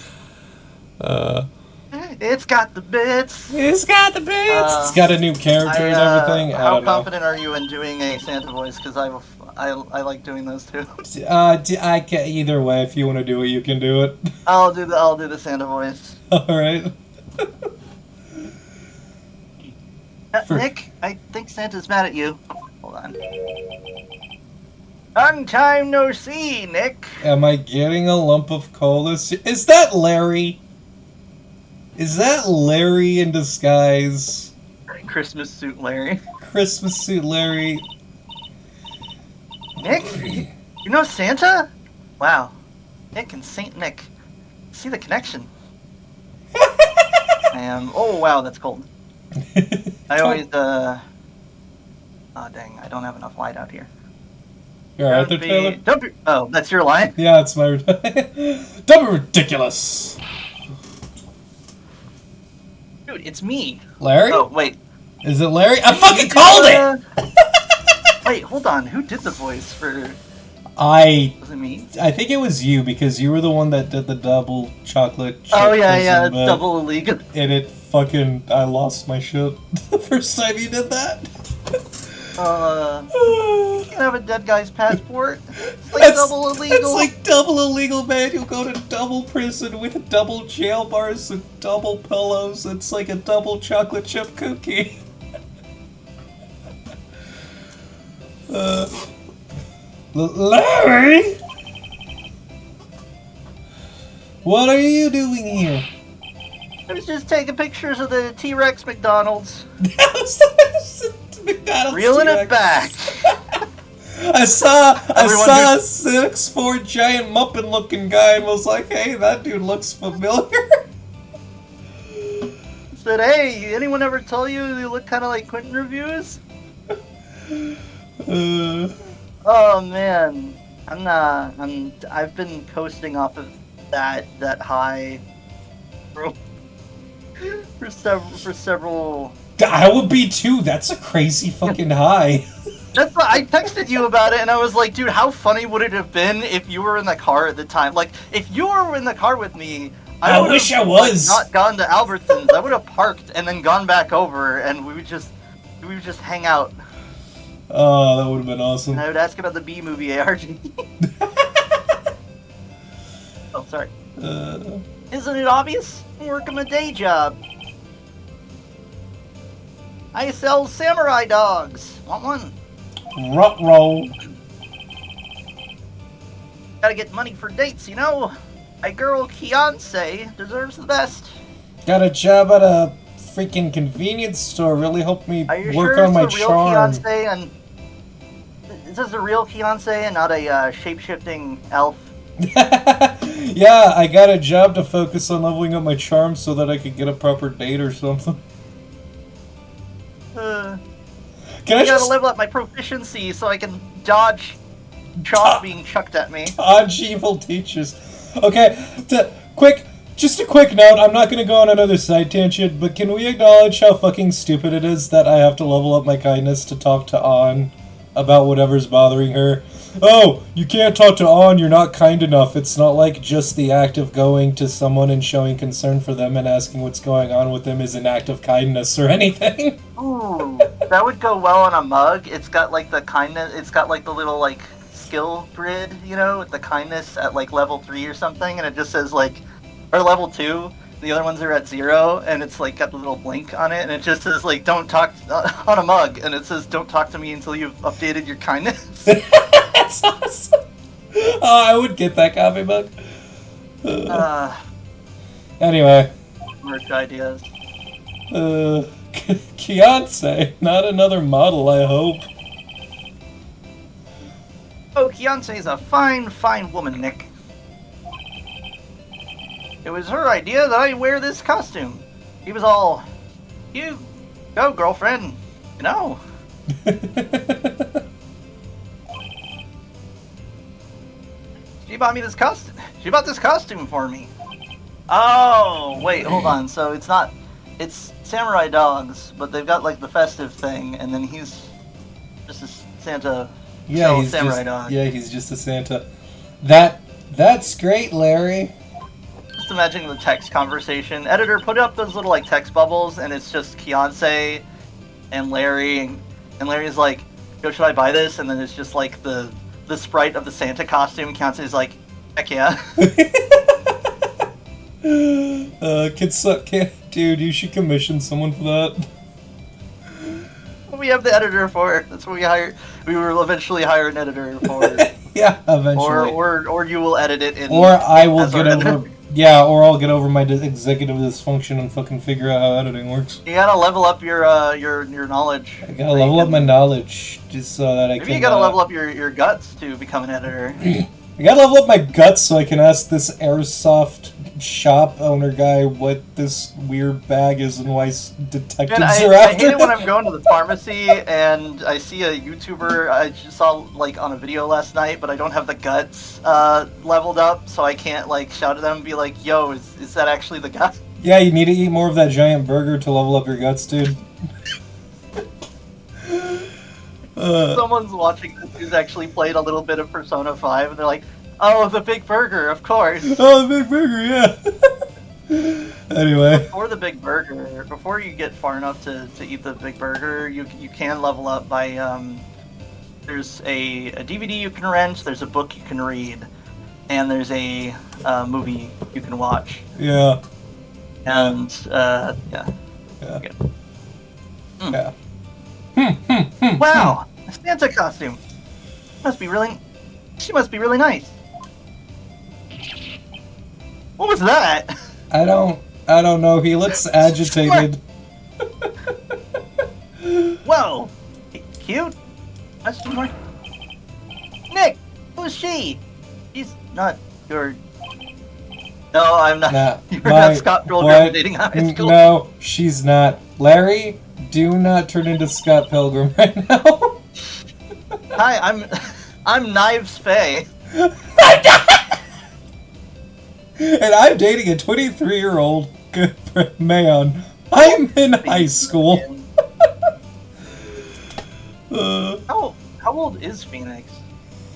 It's got the bits. It's got the bits. It's got a new character and everything. How confident are you in doing a Santa voice? Because I like doing those too. I can either way. If you want to do it, you can do it. I'll do the Santa voice. All right. Nick, I think Santa's mad at you. Hold on. Long time no see, Nick. Am I getting a lump of coal? Is that Larry? Is that Larry in disguise? Christmas suit Larry. Christmas suit Larry. Nick? You know Santa? Wow. Nick and Saint Nick. See the connection. Oh wow, that's cold. I always, oh dang, I don't have enough light out here. You're right there, Taylor? Oh, that's your line? Yeah, it's my... Don't be ridiculous! Dude, it's me. Larry? Oh, wait. Is it Larry? I fucking called it! Wait, hold on. Who did the voice for... Was it me? I think it was you, because you were the one that did the double chocolate chip. Oh, yeah, double illegal. And it fucking... I lost my shit the first time you did that. You can have a dead guy's passport. It's like double illegal. It's like double illegal, man. You'll go to double prison with double jail bars and double pillows. It's like a double chocolate chip cookie. Larry? What are you doing here? I was just taking pictures of the T-Rex McDonald's. McDonald's Reeling T-Rex. it back. I saw a 6'4" giant Muppet looking guy and was like, hey, that dude looks familiar. Said, hey, anyone ever tell you look kind of like Quentin reviews? Oh man, I've been coasting off of that high for several. I would be too. That's a crazy fucking high. That's what I texted you about it, and I was like, dude, how funny would it have been if you were in the car at the time? Like, if you were in the car with me, I wish I was. Not gone to Albertsons. I would have parked and then gone back over, and we would just hang out. Oh, that would have been awesome. And I would ask about the B movie ARG. Oh, sorry. Isn't it obvious? I'm working a day job. I sell samurai dogs. Want one? Ruh-roh. Gotta get money for dates, you know? My girl fiance deserves the best. Got a job at a freaking convenience store. Really helped me work on my charm. Fiance and is this a real fiance and not a shape-shifting elf? Yeah, I got a job to focus on leveling up my charm so that I could get a proper date or something. I gotta level up my proficiency so I can dodge chalk being chucked at me. Dodge evil teachers. Okay, just a quick note. I'm not gonna go on another side tangent, but can we acknowledge how fucking stupid it is that I have to level up my kindness to talk to An about whatever's bothering her? Oh, you can't talk to An, you're not kind enough. It's not like just the act of going to someone and showing concern for them and asking what's going on with them is an act of kindness or anything. Ooh, that would go well on a mug. It's got like the kindness, it's got like the little like skill grid, you know, with the kindness at like level 3 or something, and it just says like, or level 2, the other ones are at 0, and it's like got the little blink on it, and it just says like, don't talk, on a mug, and it says, don't talk to me until you've updated your kindness. That's awesome. Oh, I would get that coffee mug. Anyway. Merch ideas. Fiance, not another model, I hope. Oh, Fiance's a fine, fine woman, Nick. It was her idea that I wear this costume. He was all, you go, girlfriend, you know. She bought me this costume. She bought this costume for me. Oh, wait, hold on. So it's samurai dogs, but they've got like the festive thing, and then he's just a Santa. Yeah, he's samurai just, dog. Yeah, he's just a Santa. That's great, Larry. Just imagine the text conversation. Editor, put up those little like text bubbles, and it's just Fiance and Larry, and Larry's like, "Yo, should I buy this?" And then it's just like the sprite of the Santa costume. Fiance's like, "Heck yeah." Dude, you should commission someone for that. We have the editor for it. That's what we hired. We will eventually hire an editor for it. Yeah, eventually. Or you will edit it in. Or I will get over. Editor. Yeah, or I'll get over my executive dysfunction and fucking figure out how editing works. You gotta level up your knowledge. I gotta level up my knowledge just so that I can. Maybe you gotta level up your guts to become an editor. I gotta level up my guts so I can ask this airsoft shop owner guy what this weird bag is and why detectives are after I hate it when I'm going to the pharmacy and I see a YouTuber I just saw like on a video last night, but I don't have the guts leveled up, so I can't like shout at them and be like, "Yo, is that actually the guy?" Yeah, you need to eat more of that giant burger to level up your guts, dude. Someone's watching this who's actually played a little bit of Persona 5, and they're like, "Oh, the big burger, of course." Oh, the big burger, yeah. Anyway. Before you get far enough to eat the big burger, you can level up by, there's a DVD you can rent, there's a book you can read, and there's a movie you can watch. Yeah. And, yeah. Yeah. Okay. Yeah. Wow, a Santa costume. She must be really nice. What was that? I don't know. He looks agitated. Whoa! Cute? Question mark? Nick! Who's she? She's not your... No, I'm not. Nah, You're not Scott Pilgrim dating high school. No, she's not. Larry, do not turn into Scott Pilgrim right now. Hi, I'm Knives Faye. And I'm dating a 23-year-old man. I'm in high school. How old is Phoenix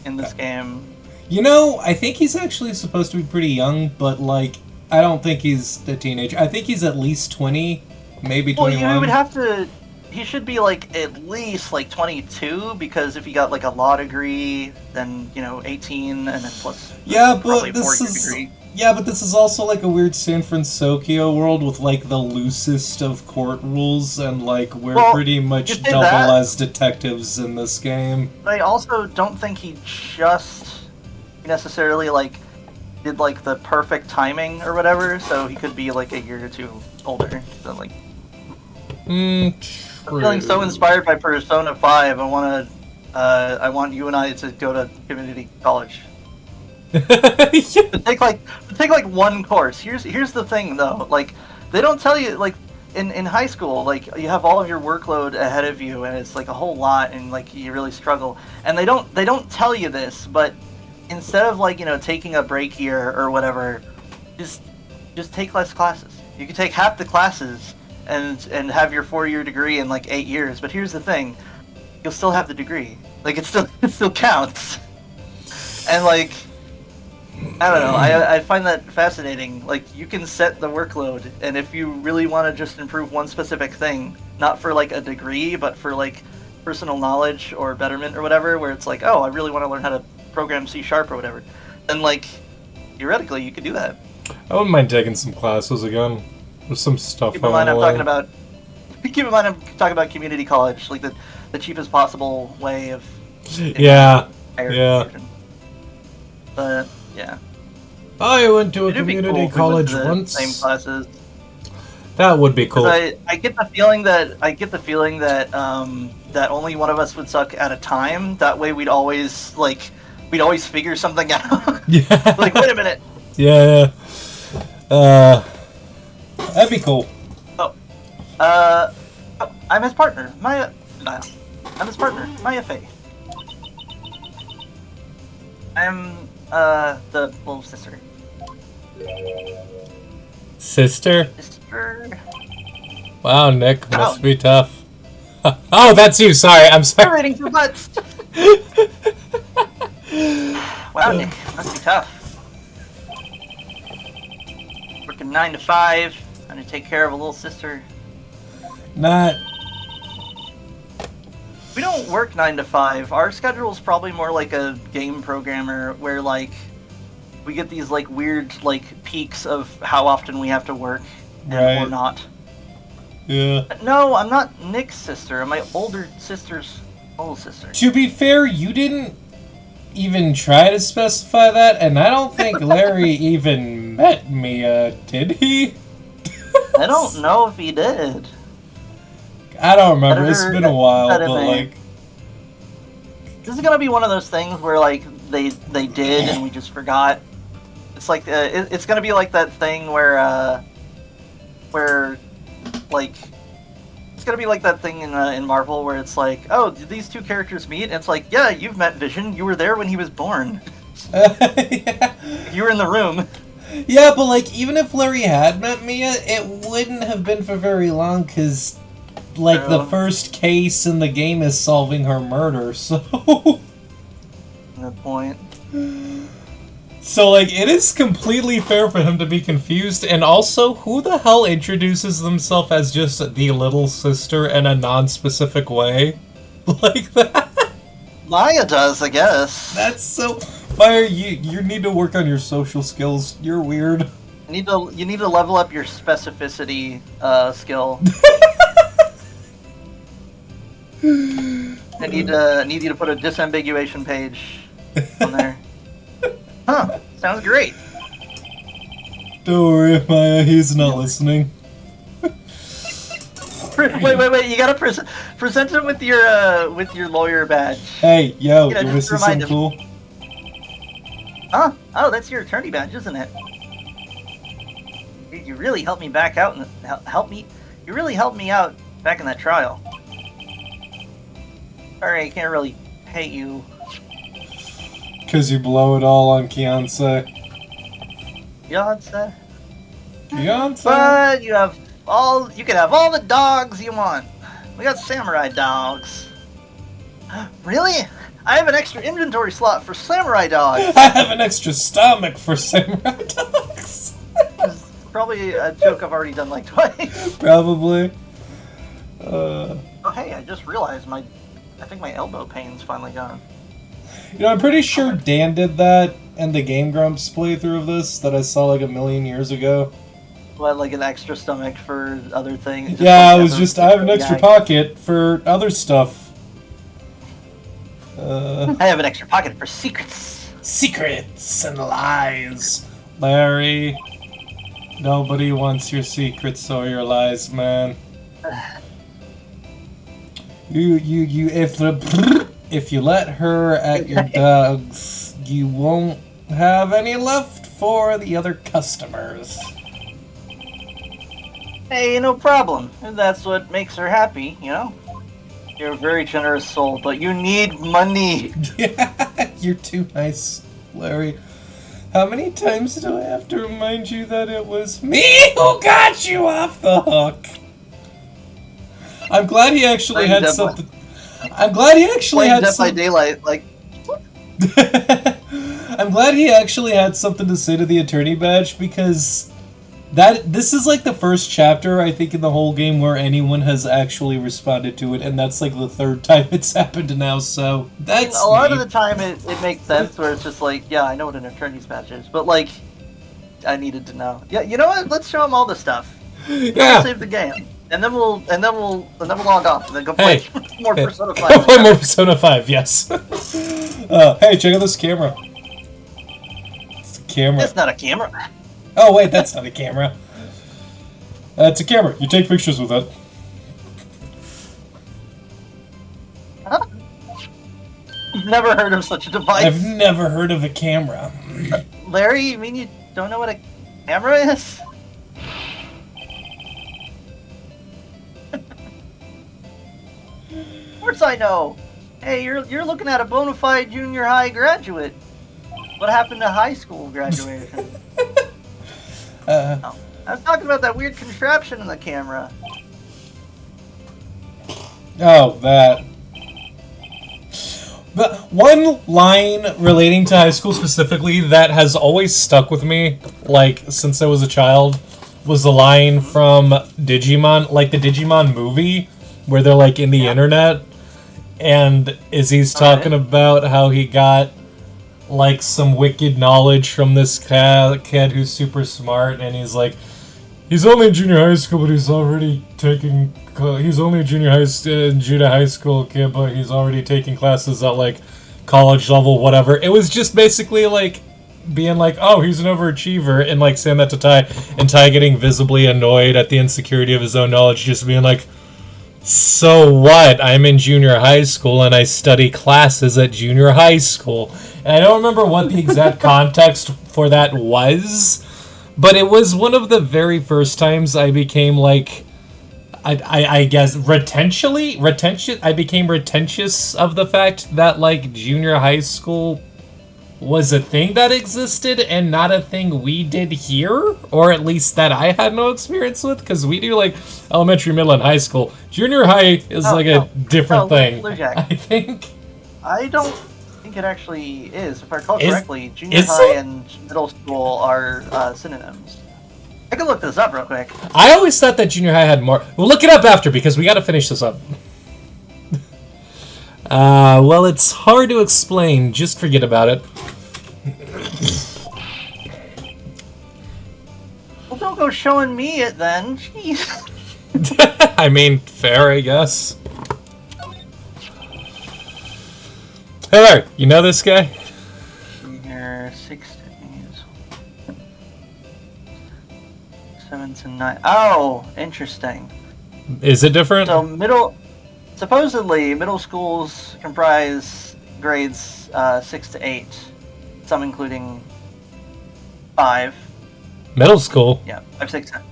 in this game? You know, I think he's actually supposed to be pretty young, but, like, I don't think he's a teenager. I think he's at least 20, maybe 21. Well, you would have to... He should be, like, at least, like, 22, because if he got, like, a law degree, then, 18, and then plus... Yeah, but this is... Degree. Yeah, but this is also, like, a weird San Francisco world with, like, the loosest of court rules, and, like, we're pretty much double as detectives in this game. I also don't think he just necessarily, like, did, like, the perfect timing or whatever, so he could be, like, a year or two older. So, like... I'm feeling so inspired by Persona 5, I want you and I to go to community college. to take like one course. Here's the thing though, like they don't tell you, like in high school, like you have all of your workload ahead of you and it's like a whole lot and like you really struggle. And they don't tell you this, but instead of like, taking a break year or whatever, just take less classes. You can take half the classes and have your 4-year degree in like 8 years. But here's the thing, you'll still have the degree. Like it still counts. And like I don't know. I find that fascinating. Like, you can set the workload, and if you really want to just improve one specific thing, not for, like, a degree, but for, like, personal knowledge or betterment or whatever, where it's like, oh, I really want to learn how to program C# or whatever, then, like, theoretically, you could do that. I wouldn't mind taking some classes again. There's some stuff Keep in mind I'm talking about community college, like the cheapest possible way of... Yeah. But... yeah. I went to a community college once. Same classes. That would be cool. I get the feeling that that only one of us would suck at a time. That way we'd always figure something out. Yeah. Like, wait a minute. Yeah. That'd be cool. I'm his partner, Maya. No, I'm his partner, Maya Faye. I'm the little sister. Sister? Sister. Wow, Nick, must be tough. Oh, that's you. Sorry, I'm sorry. You're rating for butts. Wow, Nick, must be tough. Working 9 to 5, trying to take care of a little sister. Not. We don't work 9 to 5. Our schedule's probably more like a game programmer, where like we get these like weird like peaks of how often we have to work and or not. Yeah. No, I'm not Nick's sister. I'm my older sister's little sister. To be fair, you didn't even try to specify that, and I don't think Larry even met Mia, did he? I don't know if he did. I don't remember. It's been a while, but like... This is gonna be one of those things where like they did and we just forgot. It's like it's gonna be like that thing where like it's gonna be like that thing in Marvel where it's like, oh, did these two characters meet? And it's like, yeah, you've met Vision. You were there when he was born. Yeah. You were in the room. Yeah, but like even if Larry had met Mia, it wouldn't have been for very long because. Like, the first case in the game is solving her murder, so... Good point. So, like, it is completely fair for him to be confused, and also, who the hell introduces themselves as just the little sister in a non-specific way? Like that? Maya does, I guess. That's so... Maya, you need to work on your social skills. You're weird. You need to level up your specificity skill. I need you to put a disambiguation page on there. Huh, sounds great. Don't worry, Maya, he's not listening. Wait! You gotta present him with your lawyer badge. Hey, yo, you wanna see something cool? Huh? Oh, that's your attorney badge, isn't it? Dude, you really helped me back out and You really helped me out back in that trial. Sorry, I can't really pay you. 'Cause you blow it all on Beyonce. Beyonce? Beyonce? But you can have all the dogs you want. We got samurai dogs. Really? I have an extra inventory slot for samurai dogs. I have an extra stomach for samurai dogs. It's probably a joke I've already done like twice. Probably. Oh hey, I just realized I think my elbow pain's finally gone. You know, I'm pretty sure Dan did that in the Game Grumps playthrough of this that I saw like a million years ago. What, like an extra stomach for other things? Yeah, I have an extra pocket for other stuff. I have an extra pocket for secrets. Secrets and lies. Larry, nobody wants your secrets or your lies, man. If you let her at your dogs, you won't have any left for the other customers. Hey, no problem. That's what makes her happy, you know? You're a very generous soul, but you need money. Yeah, you're too nice, Larry. How many times do I have to remind you that it was me who got you off the hook? I'm glad he actually had something. I'm glad he actually had Dead by Daylight, like. I'm glad he actually had something to say to the attorney badge, because this is like the first chapter I think in the whole game where anyone has actually responded to it, and that's like the third time it's happened now. So that's a lot of the time it makes sense where it's just like, yeah, I know what an attorney's badge is, but like, I needed to know. Yeah, you know what? Let's show him all the stuff. Yeah. Save the game. And then we'll log off and then go play more Persona 5. Play more Persona 5, yes. Hey, check out this camera. It's a camera. It's not a camera. Oh wait, that's not a camera. It's a camera. You take pictures with it. Huh? You've never heard of such a device? I've never heard of a camera. Larry, you mean you don't know what a camera is? Of course I know. Hey, you're looking at a bona fide junior high graduate. What happened to high school graduation? No, I'm talking about that weird contraption in the camera. Oh, that. But one line relating to high school specifically that has always stuck with me, like, since I was a child, was the line from Digimon, like the Digimon movie, where they're, like, in the internet, and Izzy's talking about how he got, like, some wicked knowledge from this kid who's super smart, and he's like, he's only in junior high school, but he's already taking... He's only a junior high school kid, but he's already taking classes at, like, college level, whatever. It was just basically, like, being like, oh, he's an overachiever, and, like, saying that to Ty, and Ty getting visibly annoyed at the insecurity of his own knowledge, just being like, so what? I'm in junior high school, and I study classes at junior high school. And I don't remember what the exact context for that was, but it was one of the very first times I became, like... I guess I became retentious of the fact that, like, junior high school was a thing that existed and not a thing we did here, or at least that I had no experience with, because we do, like, elementary, middle, and high school. Junior high is a different thing, I think. I don't think it actually is. If I recall correctly, junior high and middle school are synonyms. I can look this up real quick. I always thought that junior high had more. We'll look it up after, because we gotta finish this up. Well, it's hard to explain. Just forget about it. Well, don't go showing me it then. Jeez. I mean, fair, I guess. Hey there, you know this guy? Junior 6 days. 7 to 9. Oh, interesting. Is it different? So supposedly middle schools comprise grades 6 to 8, some including 5. Middle school? Yeah, 5, 6, 7.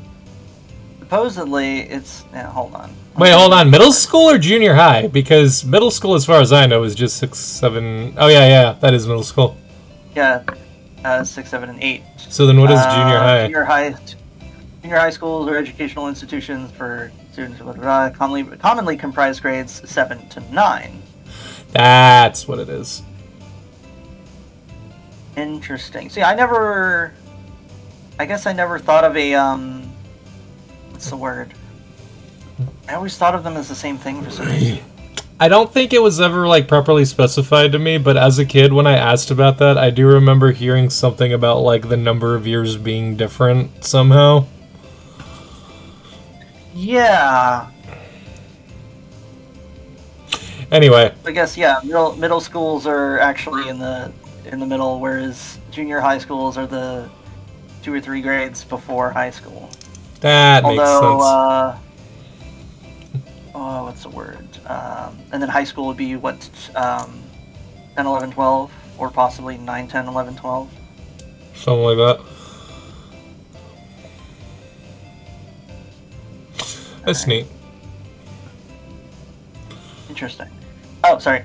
Supposedly it's hold on. Wait, hold on. Middle school or junior high? Because middle school, as far as I know, is just 6, 7. Oh yeah, that is middle school. Yeah, 6, 7, and 8. So then, what is junior high? Junior high schools are educational institutions for students commonly comprise grades 7 to 9. That's what it is. Interesting. See, I guess I never thought of a what's the word? I always thought of them as the same thing for some reason. I don't think it was ever like properly specified to me, but as a kid when I asked about that, I do remember hearing something about like the number of years being different somehow. Yeah. Anyway, I guess middle schools are actually in the middle, whereas junior high schools are the 2 or 3 grades before high school. That makes sense. What's the word? And then high school would be what, 10, 11, 12, or possibly 9, 10, 11, 12. Something like that. That's neat. Interesting. Oh, sorry.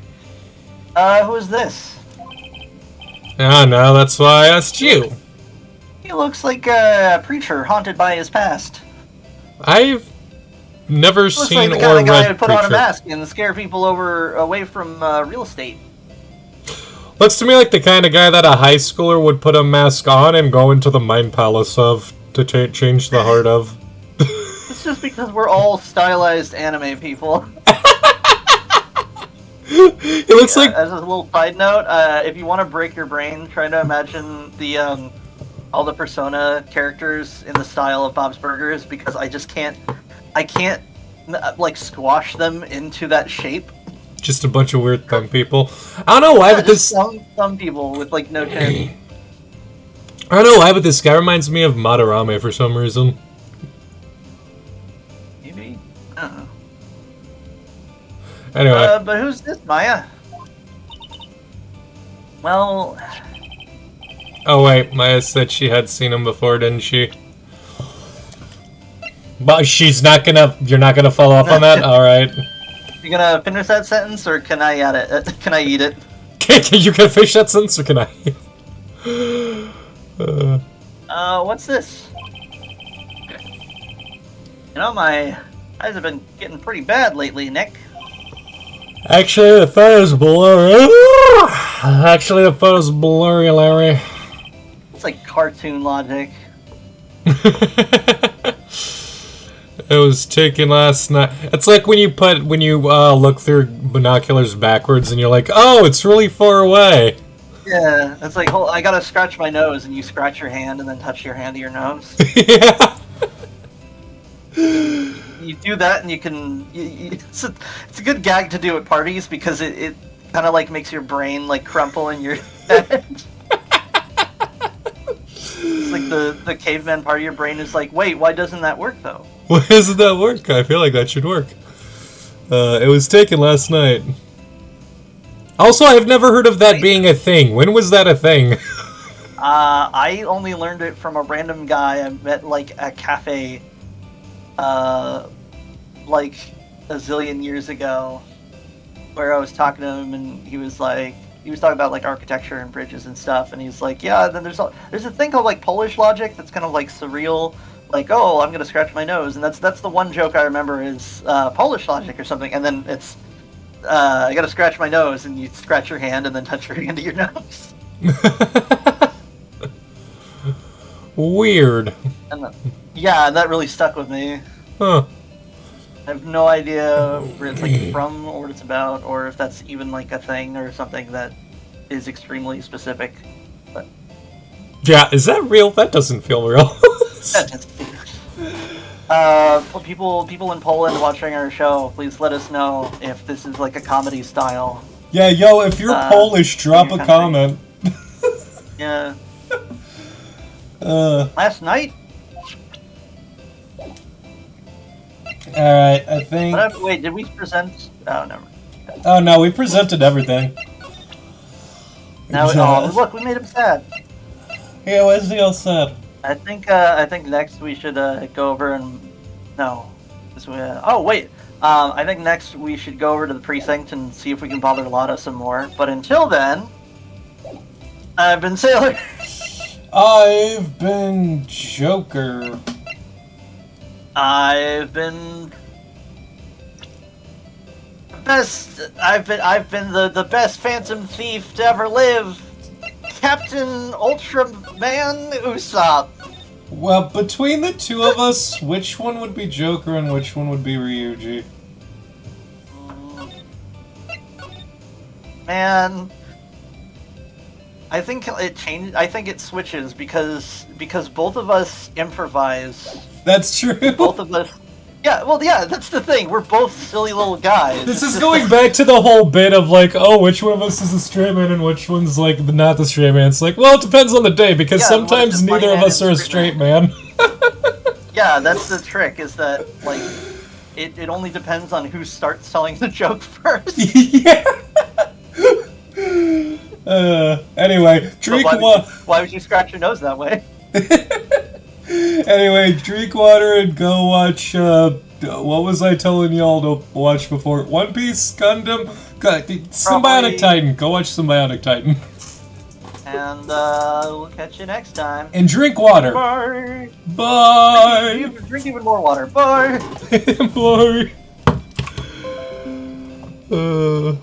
Who is this? Ah, no, that's why I asked you. He looks like a preacher haunted by his past. I've never seen like the or kind of guy read who put Preacher. on a mask and scare people away from real estate. Looks to me like the kind of guy that a high schooler would put a mask on and go into the mind palace of to change the heart of. It's just because we're all stylized anime people. It looks like. As a little side note, if you want to break your brain, try to imagine the all the Persona characters in the style of Bob's Burgers, because I can't like squash them into that shape. Just a bunch of weird thumb people. I don't know why, but this some people with like no chin. I don't know why, but this guy reminds me of Madarame for some reason. Maybe. I don't know. Anyway. But who's this, Maya? Well. Oh wait, Maya said she had seen him before, didn't she? But she's not gonna. You're not gonna follow up on that. All right. You gonna finish that sentence, or can I add it? Can I eat it? You gonna finish that sentence, or can I? What's this? You know, my eyes have been getting pretty bad lately, Nick. Actually, the photo's blurry. Actually, the photo's blurry, Larry. It's like cartoon logic. It was taken last night. It's like when you look through binoculars backwards and you're like, oh, it's really far away. Yeah, it's like, I gotta scratch my nose, and you scratch your hand and then touch your hand to your nose. Yeah. You do that, and you can. It's a good gag to do at parties, because it kind of like makes your brain like crumple in your head. It's like the caveman part of your brain is like, wait, why doesn't that work though? Why doesn't that work? I feel like that should work. It was taken last night. Also, I've never heard of that being a thing. When was that a thing? I only learned it from a random guy I met like at a cafe, like a zillion years ago, where I was talking to him, and he was talking about like architecture and bridges and stuff, and he's like, yeah, then there's a thing called like Polish logic that's kind of like surreal, like, oh, I'm gonna scratch my nose, and that's the one joke I remember is Polish logic or something, and then it's I gotta scratch my nose, and you scratch your hand and then touch your hand to your nose. Weird. And that really stuck with me. Huh. I have no idea where it's like from, or what it's about, or if that's even like a thing or something that is extremely specific. But yeah, is that real? That doesn't feel real. People in Poland watching our show, please let us know if this is like a comedy style. Yeah, yo, if you're Polish, drop a comment. Yeah. Last night, Alright, I think... Wait, did we present... Oh, never mind. Oh no, we presented everything. Now, oh, look, we made him sad. Yeah, why is he all sad? I think next we should go over and... No. Oh, wait. I think next we should go over to the precinct and see if we can bother Lotta some more. But until then, I've been Sailor. I've been Joker. I've been the best Phantom Thief to ever live, Captain Ultraman Usopp. Well, between the two of us, which one would be Joker and which one would be Ryuji? Man, I think it changed. I think it switches because both of us improvise. That's true. Both of us. Yeah, well, yeah, that's the thing. We're both silly little guys. This is going back to the whole bit of like, oh, which one of us is a straight man and which one's like not the straight man. It's like, well, it depends on the day because sometimes neither of us are a straight man. Yeah, that's the trick. Is that like, it only depends on who starts telling the joke first. Yeah. Anyway, drink water. Why would you scratch your nose that way? Anyway, drink water and go watch, what was I telling y'all to watch before? One Piece, Gundam, Symbiotic Titan. Go watch Symbiotic Titan. And, we'll catch you next time. And drink water. Bye. Bye. Drink even more water. Bye. Bye.